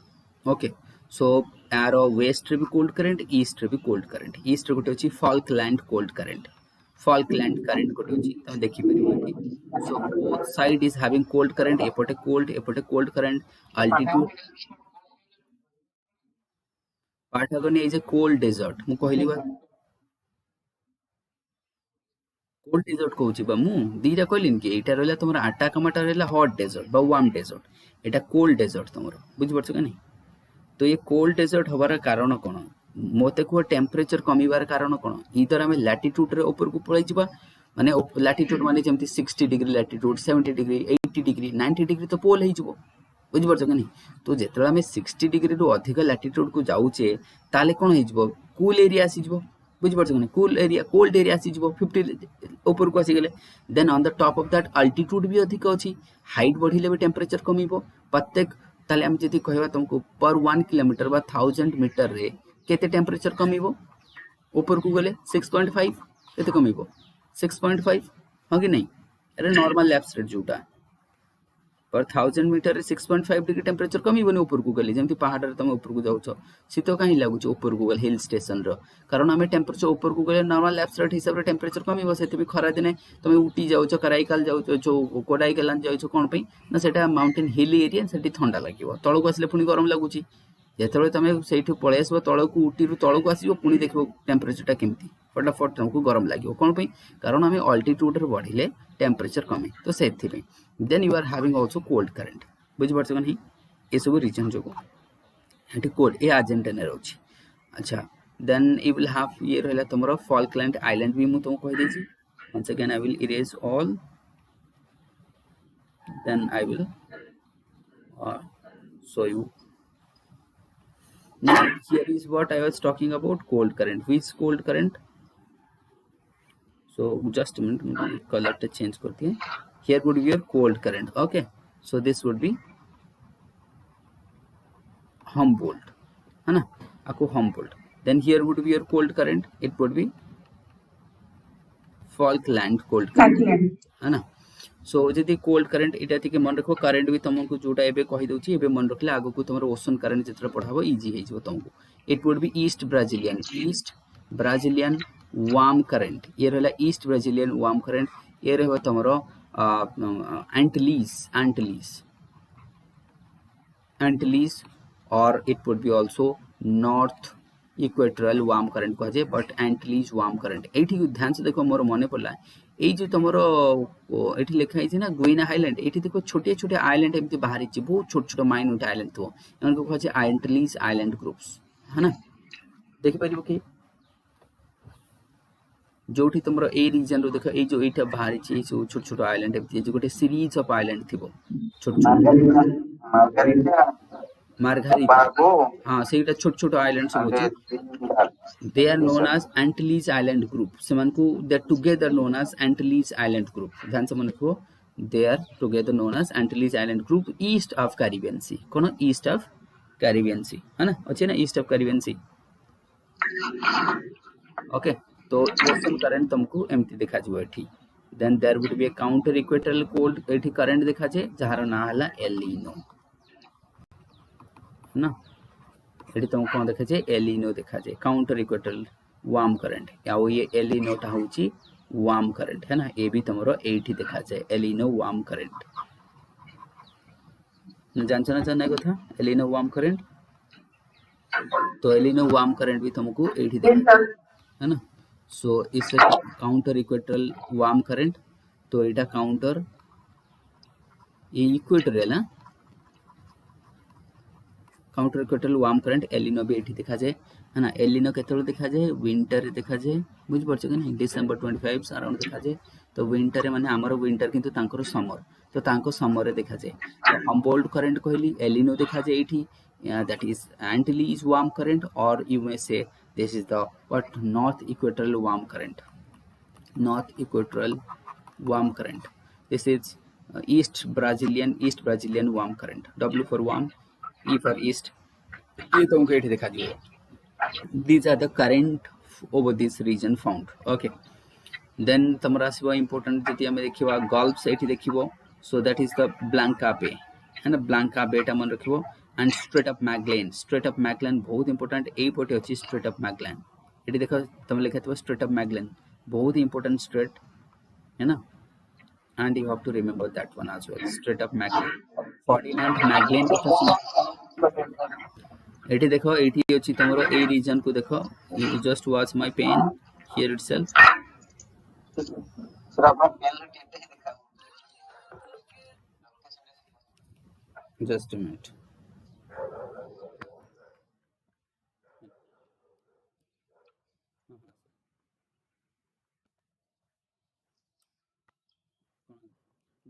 Okay, so arrow west रे भी cold current, east रे भी cold current. East रे गोटे अछि Falkland cold current. Falkland current गोटे अछि तमे देखि परिबो कि so both side is having cold current, एपटे cold current. Altitude Patagonia is a cold desert. मु कहली बा कोल्ड डेजर्ट कहूची बा मु दीटा कहलिन कि एटा रहला तमरा अटाकामाटा रहला हॉट डेजर्ट बा वार्म डेजर्ट एटा कोल्ड डेजर्ट तमरो बुझ परछ कि नहीं तो ये कोल्ड डेजर्ट हबार कारण कोन मोते को टेम्परेचर कमीबार कारण कोन इधर हमें लैटिट्यूड रे ऊपर को पळै जिबा माने लैटिट्यूड माने जेमति 60 degree latitude 70 degree 80 degree 90 degree तो पोल हे जिवो बुझ परछ कि नहीं तो जेतरा हमें 60 डिग्री रु अधिक लैटिट्यूड को जाउचे ताले कोन हे जिवो कूल एरिया आसी जिवो बुझ परछ कि नहीं कूल एरिया कोल्ड एरिया आसी जिवो 50 ऊपर को आसी गेले then on the top of that altitude भी अधिक अछि हाइट बढ़िले भी टेम्परेचर कमिबो प्रत्येक ताले हम जति कहबा तुमको पर 1 किलोमीटर बा 1000 मीटर रे केते टेम्परेचर कमिबो ऊपर को गेले 6.5 केते कमिबो 6.5 हां कि नहीं अरे नॉर्मल लैप्स रेट जोटा पर 1000 मीटर रे 6.5 डिग्री टेम्परेचर कमिबो ने ऊपर को गेले जेमति पहाड़ रे तुम ऊपर को जाउछो शीत काहे लागुछ ऊपर को गेले हिल स्टेशन रो कारण हमें टेम्परेचर ऊपर को गेले नॉर्मल लैप्स रेट हिसाब रे टेम्परेचर कमिबो सेते भी खरा दिने तुम उटी जाउछो कराईकाल जाउछो जो कोडाईकाल जाउछो कोन पे ना सेटा माउंटेन हिल एरिया सेठी ठंडा लागिवो तळको आसले पुनी गरम लागुची जेतबे तमे सेठी पळे आसबो तळको उटी रु तळको आसीबो पुनी देखबो टेम्परेचर टा केमती फटाफट तुमको गरम लागिवो कोन पे कारण हमें अल्टीट्यूड रे बढ़िले टेम्परेचर कमे तो सेथि पे then you are having also cold current बुझ परछ कि नहीं ए सब रीजन जो एटी कोल्ड ए अर्जेंटीना रहउची अच्छा देन यू विल हैव ये रहला तमरो फॉल्कलैंड आइलैंड भी मु तुमको कहि देछि once again I will erase all then I will show you now here is what I was talking about cold current which cold current so just a minute color to change करती है here would be your cold current okay so this would be Humboldt है ना आपको Humboldt then here would be your cold current it would be Falkland cold current है ना so जदी cold current एटा थी के मन रखो current भी तुमको जोटा एबे कहि दोची एबे मन रखले आगो को तुमरो ओशन current जेतरा पढाबो इजी हे जिवो तुमको it would be East Brazilian warm current ये रहला East Brazilian warm current ये रहबो तुमरो Antilles or it would be also North Equatorial warm current कह जे but Antilles warm current एठी ध्यान से देखो मोर मने पड़ला ए जो तमरो एठी लिखा है ना गुइना आइलैंड एठी देखो छोटे छोटे आइलैंड एमती बाहरी छि बहुत छोट छोट माइन्यूट आइलैंड थो इनको कह जे Antilles आइलैंड ग्रुप्स है ना देखि परिबो कि जोठी तुमरो ए रीजन रो देखो ए जो एटा बाहरी छि छोट छोट आइलैंड एमती जो गोटे सीरीज ऑफ आइलैंड थिबो छोट मार्गारिटा हाँ सेटा छोट छोट आइलैंड सब होचे they are known as Antilles Island Group सेमान को they are together known as Antilles Island Group ध्यान से मन रखो they are together known as Antilles Island Group east of Caribbean Sea cone east of Caribbean Sea है ना अच्छे ना east of Caribbean Sea okay तो ओशन करंट तुमको एमती देखा जिवो एठी then there would be a counter equatorial cold एठी करंट देखा जे जहार ना हला एलिनो ना एठी तुमको कोन देखा जे एलिनो देखा जे काउंटर इक्वेटोरियल वार्म करंट या ये एलिनो टा होची वार्म करंट है ना ए भी तुमरो एठी देखा जे एलिनो वार्म करंट जानछ ना जानै कथा एलिनो वार्म करंट तो एलिनो वार्म करंट भी तुमको एठी देखा है ना so it's a counter equatorial warm current तो एटा काउंटर ये इक्वेटोरियल है काउंटर इक्वेटोरियल वार्म करंट एलिनो भी एठी देखा जाए है ना एलिनो केतल देखा जाए विंटर रे देखा जाए बुझ पड़छ कि नहीं डिसेंबर 25 अराउंड देखा जाए तो विंटर रे माने हमरो विंटर किंतु तांकर समर तो तांको समर रे देखा जाए तो हम बोल्ड करंट कहली एलिनो देखा जाए एठी that is anti-Lee's warm current or you may say this is the what north equatorial warm current this is east brazilian warm current W for warm E for east ये तुमको एठी देखा दियो these are the current over this region found okay then तमरा आसीबो important जति हम देखिबा gulfs एठी देखिबो so that is the Blanca Bay है ना Blanca Bay टा मन रखिबो and Strait of Magellan बहुत important ए पटे अछि Strait of Magellan एठी देखो तम लिखत Strait of Magellan बहुत important strait है ना and you have to remember that one as well Strait of Magellan Ferdinand Magellan एठी देखो एठी अछि तमरो ए रीजन को देखो you just watch my pen here itself sir आपन पेन टिप ही दिखा just a minute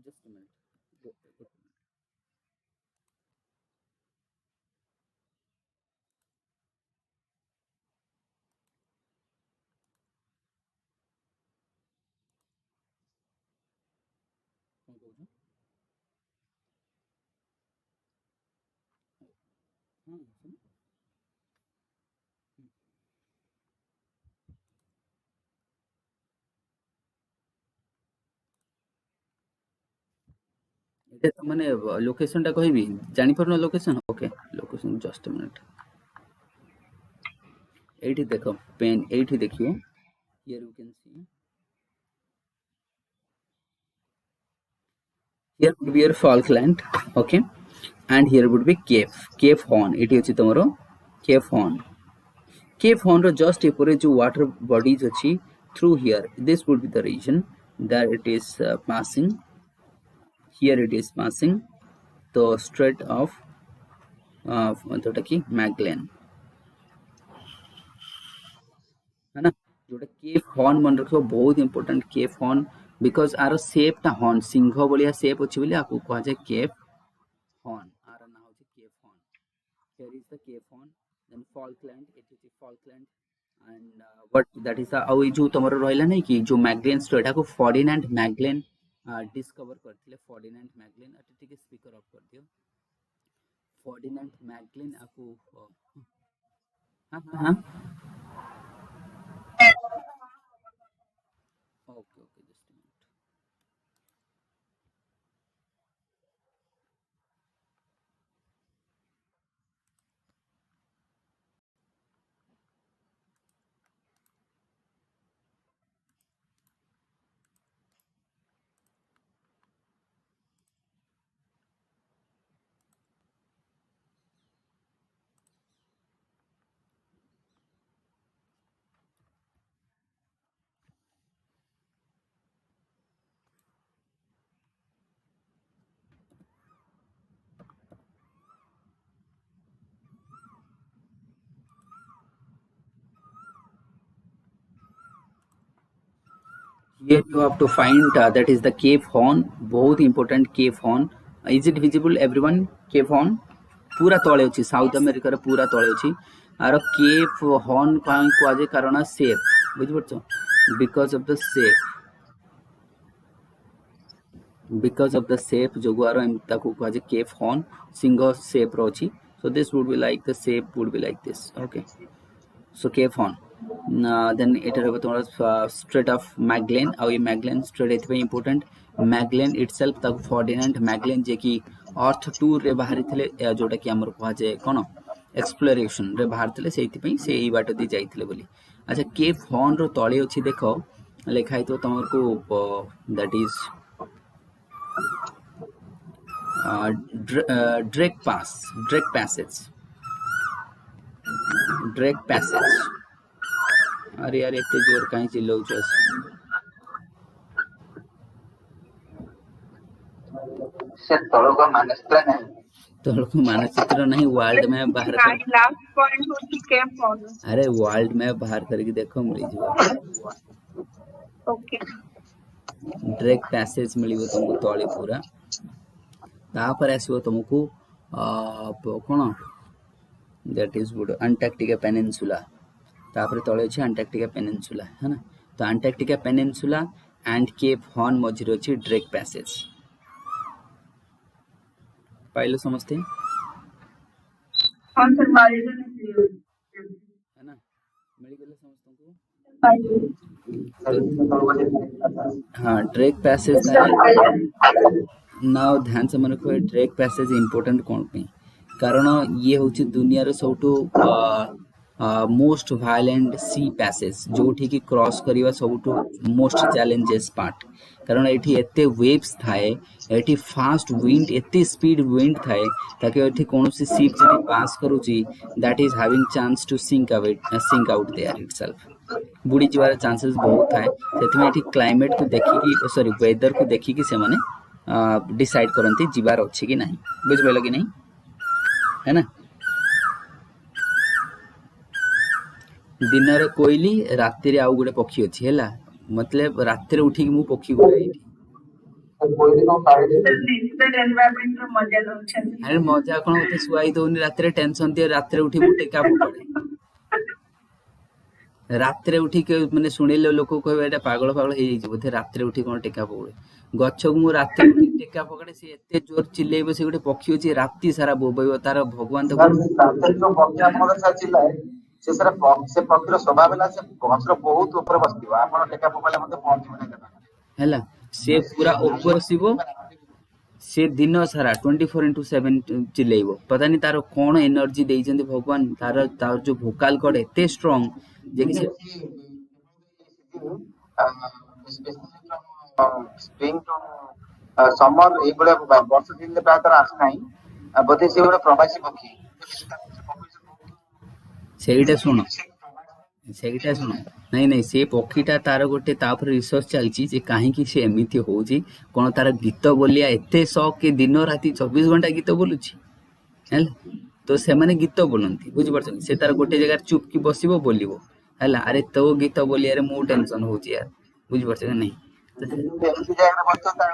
just a minute এটা মানে লোকেশনটা কইবি জানি পারনো location okay location just a minute এইটি দেখো পেন এইটি দেখিও here you can see here would be your Falkland okay and here would be Cape Horn এটি হচ্ছে তোমার Cape Horn रो just এপরে जो water bodies अछि through here this would be the region that it is passing here it is passing the Strait of Magellan है ना जोटा Cape Horn मन रखो बहुत important Cape Horn because our shape टा horn सिंह बलिया शेप अछि बोली आकु कहा जाय केप हॉर्न आर ना होछि cape horn here is the cape horn then Falkland it is Falkland and what that is आ जो तमरो रहला नै कि जो मैगलेन स्ट्रेट को फर्डिनेंड मैगलेन डिस्कवर करथिले फर्डिनेंड मैगलेन ठीक स्पीकर ऑफ कर दियो फर्डिनेंड मैगलेन आकु हां हां okay just a minute here you have to find that is the Cape Horn बहुत important Cape Horn is it visible everyone Cape Horn पूरा तळे अछि साउथ अमेरिका रे पूरा तळे अछि आरो केप हॉर्न काई कोजे कारण शेप बुझ पड़छो because of the shape जोगुआरो एम ताकू कोजे केप हॉर्न सिंगल शेप रो अछि so this would be like the shape would be like this okay so cape horn then एटर हम तुम स्ट्रेट ऑफ मैगलेन आ मैगलेन स्ट्रेट एथि इंपोर्टेंट मैगलेन इटसेल्फ ताको फर्डिनांड मैगलेन जे कि अर्थ टूर रे बाहरी थिले जोटा कि हमर कहा जाय कोन एक्सप्लोरेशन रे बाहर थिले सेति पई से एई बाट दी जाइथिले बोली अच्छा केप हॉर्न रो तळे अछि देखो लिखाई तो तमर को दैट इज ड्रेक पैसेज अरे यार एते जोर कहीं चिल्लाउछ से तळको मानचित्र नहीं तळको मानचित्र नहीं वर्ल्ड मैप बाहर कर लास्ट पॉइंट होती केप हॉर्न अरे वर्ल्ड मैप बाहर करके देखो मिली जीव ओके ड्रेक पैसेज मिलिबो तुमको तळे पूरा तापर आसीबो तुमको कोन that is good Antarctica peninsula तापर तळे अछि अंटार्कटिका पेनिनसुला है ना तो Antarctica peninsula and cape horn मझिरे अछि ड्रेक पैसेज पाइलो समझते कौन सर बारिश है ना मिल गेले समझ तुमको हाँ ड्रेक पैसेज नाउ ध्यान से मन रखो ड्रेक पैसेज इंपोर्टेंट कौन पे कारण ये होची दुनिया रे सबटू मोस्ट वायलेंट सी पैसेज जोठी की क्रॉस करिवा सबटू मोस्ट चैलेंजेस पार्ट कारण एठी एते वेव्स थाए एठी फास्ट विंड एते स्पीड विंड थाए ताकि एठी कोनोसी शिप जदी पास करूची that is having chance to sink out there itself बुड़ी जिवार चांसेस बहुत थाए सेथिमे एठी क्लाइमेट को देखिकी सॉरी वेदर को देखिकी से माने डिसाइड करती जीवार अच्छी कि नहीं बुझे कि नहीं है ना दिन रे कोइली राति रे आउ गोटे पक्षी अछि हैला मतलब राति रे उठी कि मु पक्षी गोटे एठी कोई दिन नेचुरल एनवायरनमेंट रो मजा लउछन अरे मजा कोन होते सुआई दोनी राति रे टेंशन दिए राति रे उठी मु टेका पड़े राति रे उठी के माने सुनिले लोक कहबे एटा पागल पागल हे जे बोथे राति रे उठी कोन टेका पड़े गछ को मु राति रे टेका पकड़े से एते जोर चिल्लेइबो से गोटे पक्षी अछि राति सारा बोबैबो तार भगवान तो राति जो पक्षी आपन सा चिल्लाए से सारा से पक्षीर स्वभाव है से गछर बहुत ऊपर बसतिबो आपन टेका पकले मते पहुंची नै हैला से पूरा ऊपर सिबो से दिन सारा 24/7 चिल्लेइबो पता नहीं तार कोन एनर्जी देइछन्ती भगवान तार जो वोकल कॉर्ड एते स्ट्रांग जे कि स्प्रिंग टू समर एगुड़ा वर्ष दिन प्राय तर आस नहीं बोधे से गोटे प्रवासी पक्षी ସେଇଟା ଶୁଣ ନାଇଁ ନାଇଁ ସେ ପକ୍ଷୀଟା ତାର ଗୋଟେ ତାପରେ ରିସର୍ଚ୍ଚ ଚାଲିଛି ଯେ କାହିଁକି ସେ ଏମିତି ହଉଛି କଣ ତାର ଗୀତ ବୋଲିଆ ଏତେ ଶକ୍ କି ଦିନ ରାତି 24 ଘଣ୍ଟା ଗୀତ ବୋଲୁଛି ହେଲା ତ ସେମାନେ ଗୀତ ବୋଲନ୍ତି ବୁଝିପାରୁଛନ୍ତି ସେ ତାର ଗୋଟେ ଜାଗାରେ ଚୁପ୍ କି ବସିବ ବୋଲିବ ହେଲା ଆରେ ତୋ ଗୀତ ବୋଲିଆରେ ମୁଁ ଟେନସନ ହଉଛି यार ବୁଝିପାରୁଛ କି ନାହିଁ ଏମିତି ଜାଗାରେ ବସିଛ ତାର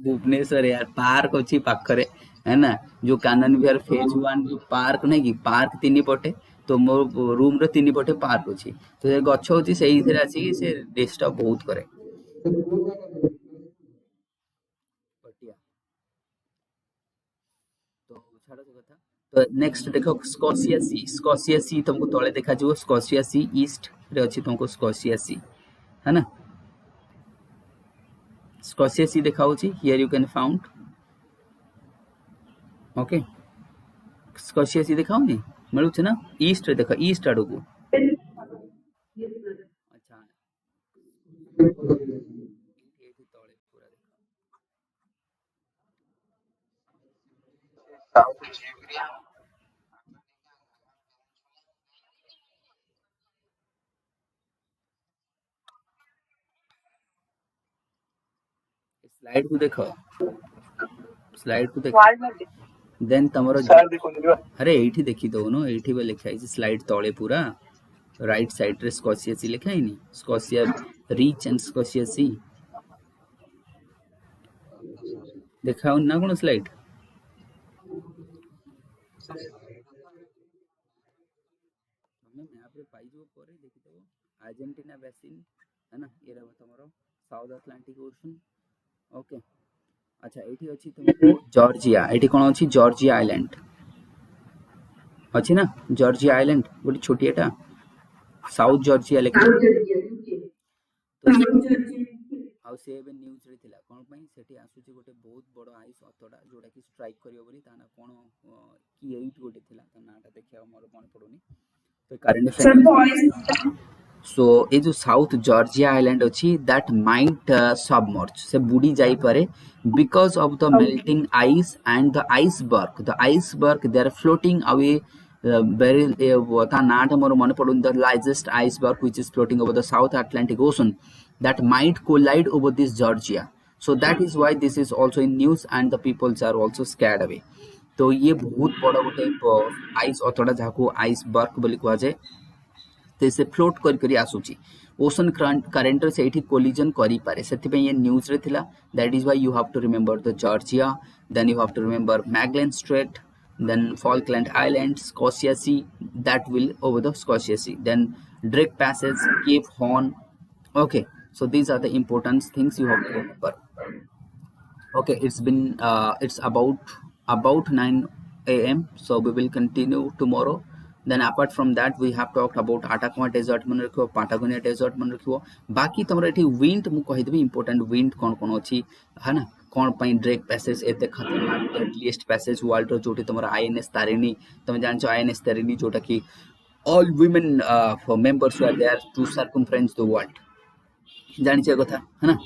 भुवनेश्वर यार पार्क अच्छी पाखरे है ना जो कानन विहार फेज 1 जो पार्क नहीं कि पार्क तीन पटे तो मो रूम रे तीन पटे पार्क अच्छी तो ये गछ होची सेही थिरे आसी से डिस्टर्ब बहुत करे पटिया तो छाड़ से कथा तो नेक्स्ट देखो स्कॉशिया सी तुमको तळे देखा जो स्कॉशिया सी ईस्ट रे अछि तुमको स्कॉशिया सी है ना स्कॉशिया सी देखा होची here you can found okay Scotia sea देखा होनी मिलु छ ना ईस्ट रे देखा ईस्ट आडो को अच्छा एठी तळे पूरा देखा साउथ जियोग्रिया स्लाइड को देखो वर्ल्ड में देन तमरो सर देखो अरे एठी देखि दउनो एठी बे लिखा है स्लाइड तळे पूरा राइट साइड रे स्कॉशिया सी लिखा है नी स्कॉशिया रीच एंड स्कॉशिया सी देखाओ ना कोन स्लाइड हमें मैप रे पाई जो करे देखि दो अर्जेंटीना बेसिन है ना ये रहा तमरो साउथ अटलांटिक ओशन ओके अच्छा एठी अछि तुमको जॉर्जिया एठी कोन अछि जॉर्जिया आइलैंड अछि ना जॉर्जिया आइलैंड गोटे छोटियाटा साउथ जॉर्जिया लेखा तो आउ से ଏବେ न्यूज रे थिला कोन पई सेठी आसुची गोटे बहुत बड़ आइस अतडा जोटा कि स्ट्राइक करियो बोली ताना कोन की एट गोटे थिला ता नाटा देखिया मोर मन पडुनी तो current Sir, affair voice. So ये जो साउथ जॉर्जिया आइलैंड अच्छी दैट माइट सबमर्ज से बुड़ी जाई पारे because of the melting ice and the iceberg they are floating away very ता नाटा मोर मन पडुन the largest iceberg which is floating over the south atlantic ocean that might collide over this georgia so that is why this is also in news and the peoples are also scared away तो ये बहुत बड़ा गोटे ice अथड़ा जहाँ iceberg बोली कह जाए ते से फ्लोट करी आसुची ओशन करेंट से एठी कोलिजन करी पारे सेति पे ये न्यूज रे थिला that is why you have to remember the Georgia then you have to remember Magellan strait then Falkland Islands, Scotia Sea, that will over the Scotia Sea. Then Drake Passage, Cape Horn. Okay, so these are the important things you have to remember. Okay, it's about 9 a.m. So we will continue tomorrow. Then apart from that we have talked about Atacama Desert मन रखियो Patagonia Desert मन रखियो बाकी तमरा एठी wind मु कहि देबी important wind कोन कोन अछि है ना कोन पई ड्रेक पैसेज एते खतरनाक डेडलीस्ट पैसेज वर्ल्ड रो जोटी तमरा आईएनएस तारिणी तुम जानछो आईएनएस तारिणी जोटा कि all women members were there to circumference the world जानिछे कथा है ना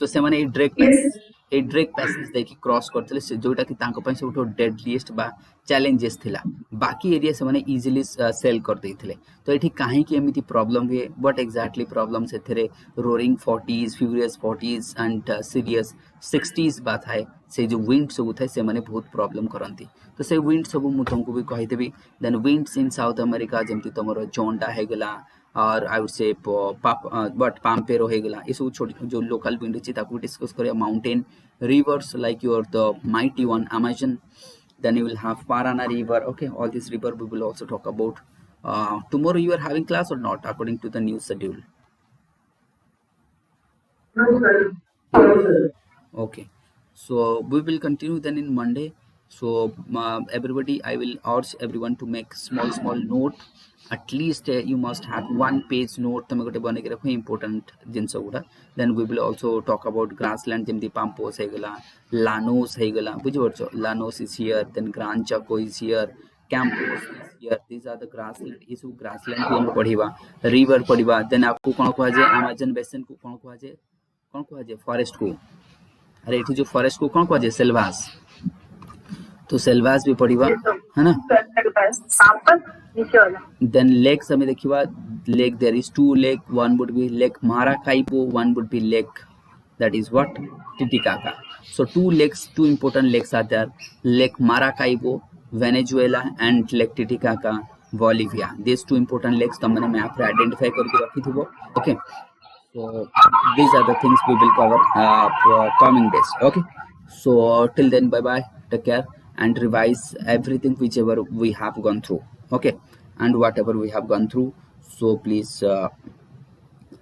तो से माने Yes. ड्रेक पैसेज देखि क्रॉस करथिले से जोटा कि तांको पय सबठो डेडलीस्ट बा चैलेंजेस थिला बाकी एरिया से माने इजीली सेल कर देथिले तो एठी काहे कि एमिति प्रॉब्लम हुए बट एग्जैक्टली प्रॉब्लम से there roaring 40s furious 40s and serious 60s बात है से जो विंड सब थाए से माने बहुत प्रॉब्लम करंती तो से विंड सब मु तुमको भी कहि देबी देन विंड्स इन साउथ अमेरिका जेमति तमरो जोंडा हे गेला और आई वुड से बट पाम्पेरो हो गला ये सब छोटी जो लोकल विंड अच्छी ताकू डिस्कस करिया mountain reverse like your the mighty one Amazon then you will have Parana river okay all this river we will also talk about tomorrow you are having class or not according to the new schedule No, sir. No, sir. okay so we will continue then in Monday so everybody I will urge everyone to make small note at least you must have one page note तमे गोटे बने के रखो important jeans गुडा then we will also talk about grassland जेमती पाम्पोस हे गला Llanos हे गला बुझि परछो Llanos is here then Gran Chaco is here Campos is here these are the grassland ये सब grassland भी हम पढ़िबा river पढ़िबा then आपको कोन कहै जे Amazon basin को कोन कहै जे forest को अरे एठी जो फॉरेस्ट को कौन कहे सेल्वास तो सेल्वास भी पढ़िबा है ना देन लेक हमें देखिबा lake there is two lake one would be lake Maracaibo one would be lake that is what Titicaca so two important lakes are there Lake Maracaibo Venezuela and Lake Titicaca Bolivia these two important lakes तुमने map रे identify करके रखिथिबो okay so these are the things we will cover coming days okay so till then bye bye take care and revise everything whichever we have gone through okay and whatever we have gone through so please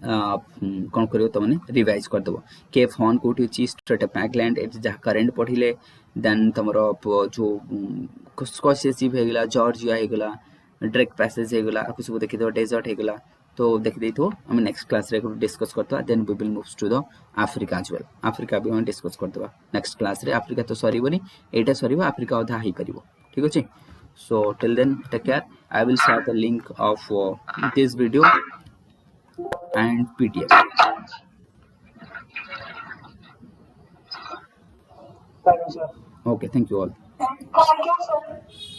कौन करियो तमने revise कर देबो केफ horn कोठी ची straight मैगलैंड eight जहा current पढ़िले then तमरो जो Scotia हे गेला जॉर्जिया हे गेला ड्रेक पैसेज हे गेला कुछ सब देखि दो डेजर्ट हे गेला तो देखि देथो हम नेक्स्ट क्लास रे डिस्कस करतवा then we will move to the Africa as well Africa भी हम डिस्कस करतवा नेक्स्ट क्लास रे अफ्रीका तो सरीबनी एटा सरीबा अफ्रीका अधा ही करिवो ठीक अछि so till then take care I will share the link of this video and PDF Thank you, sir. okay thank you all Thank you, sir.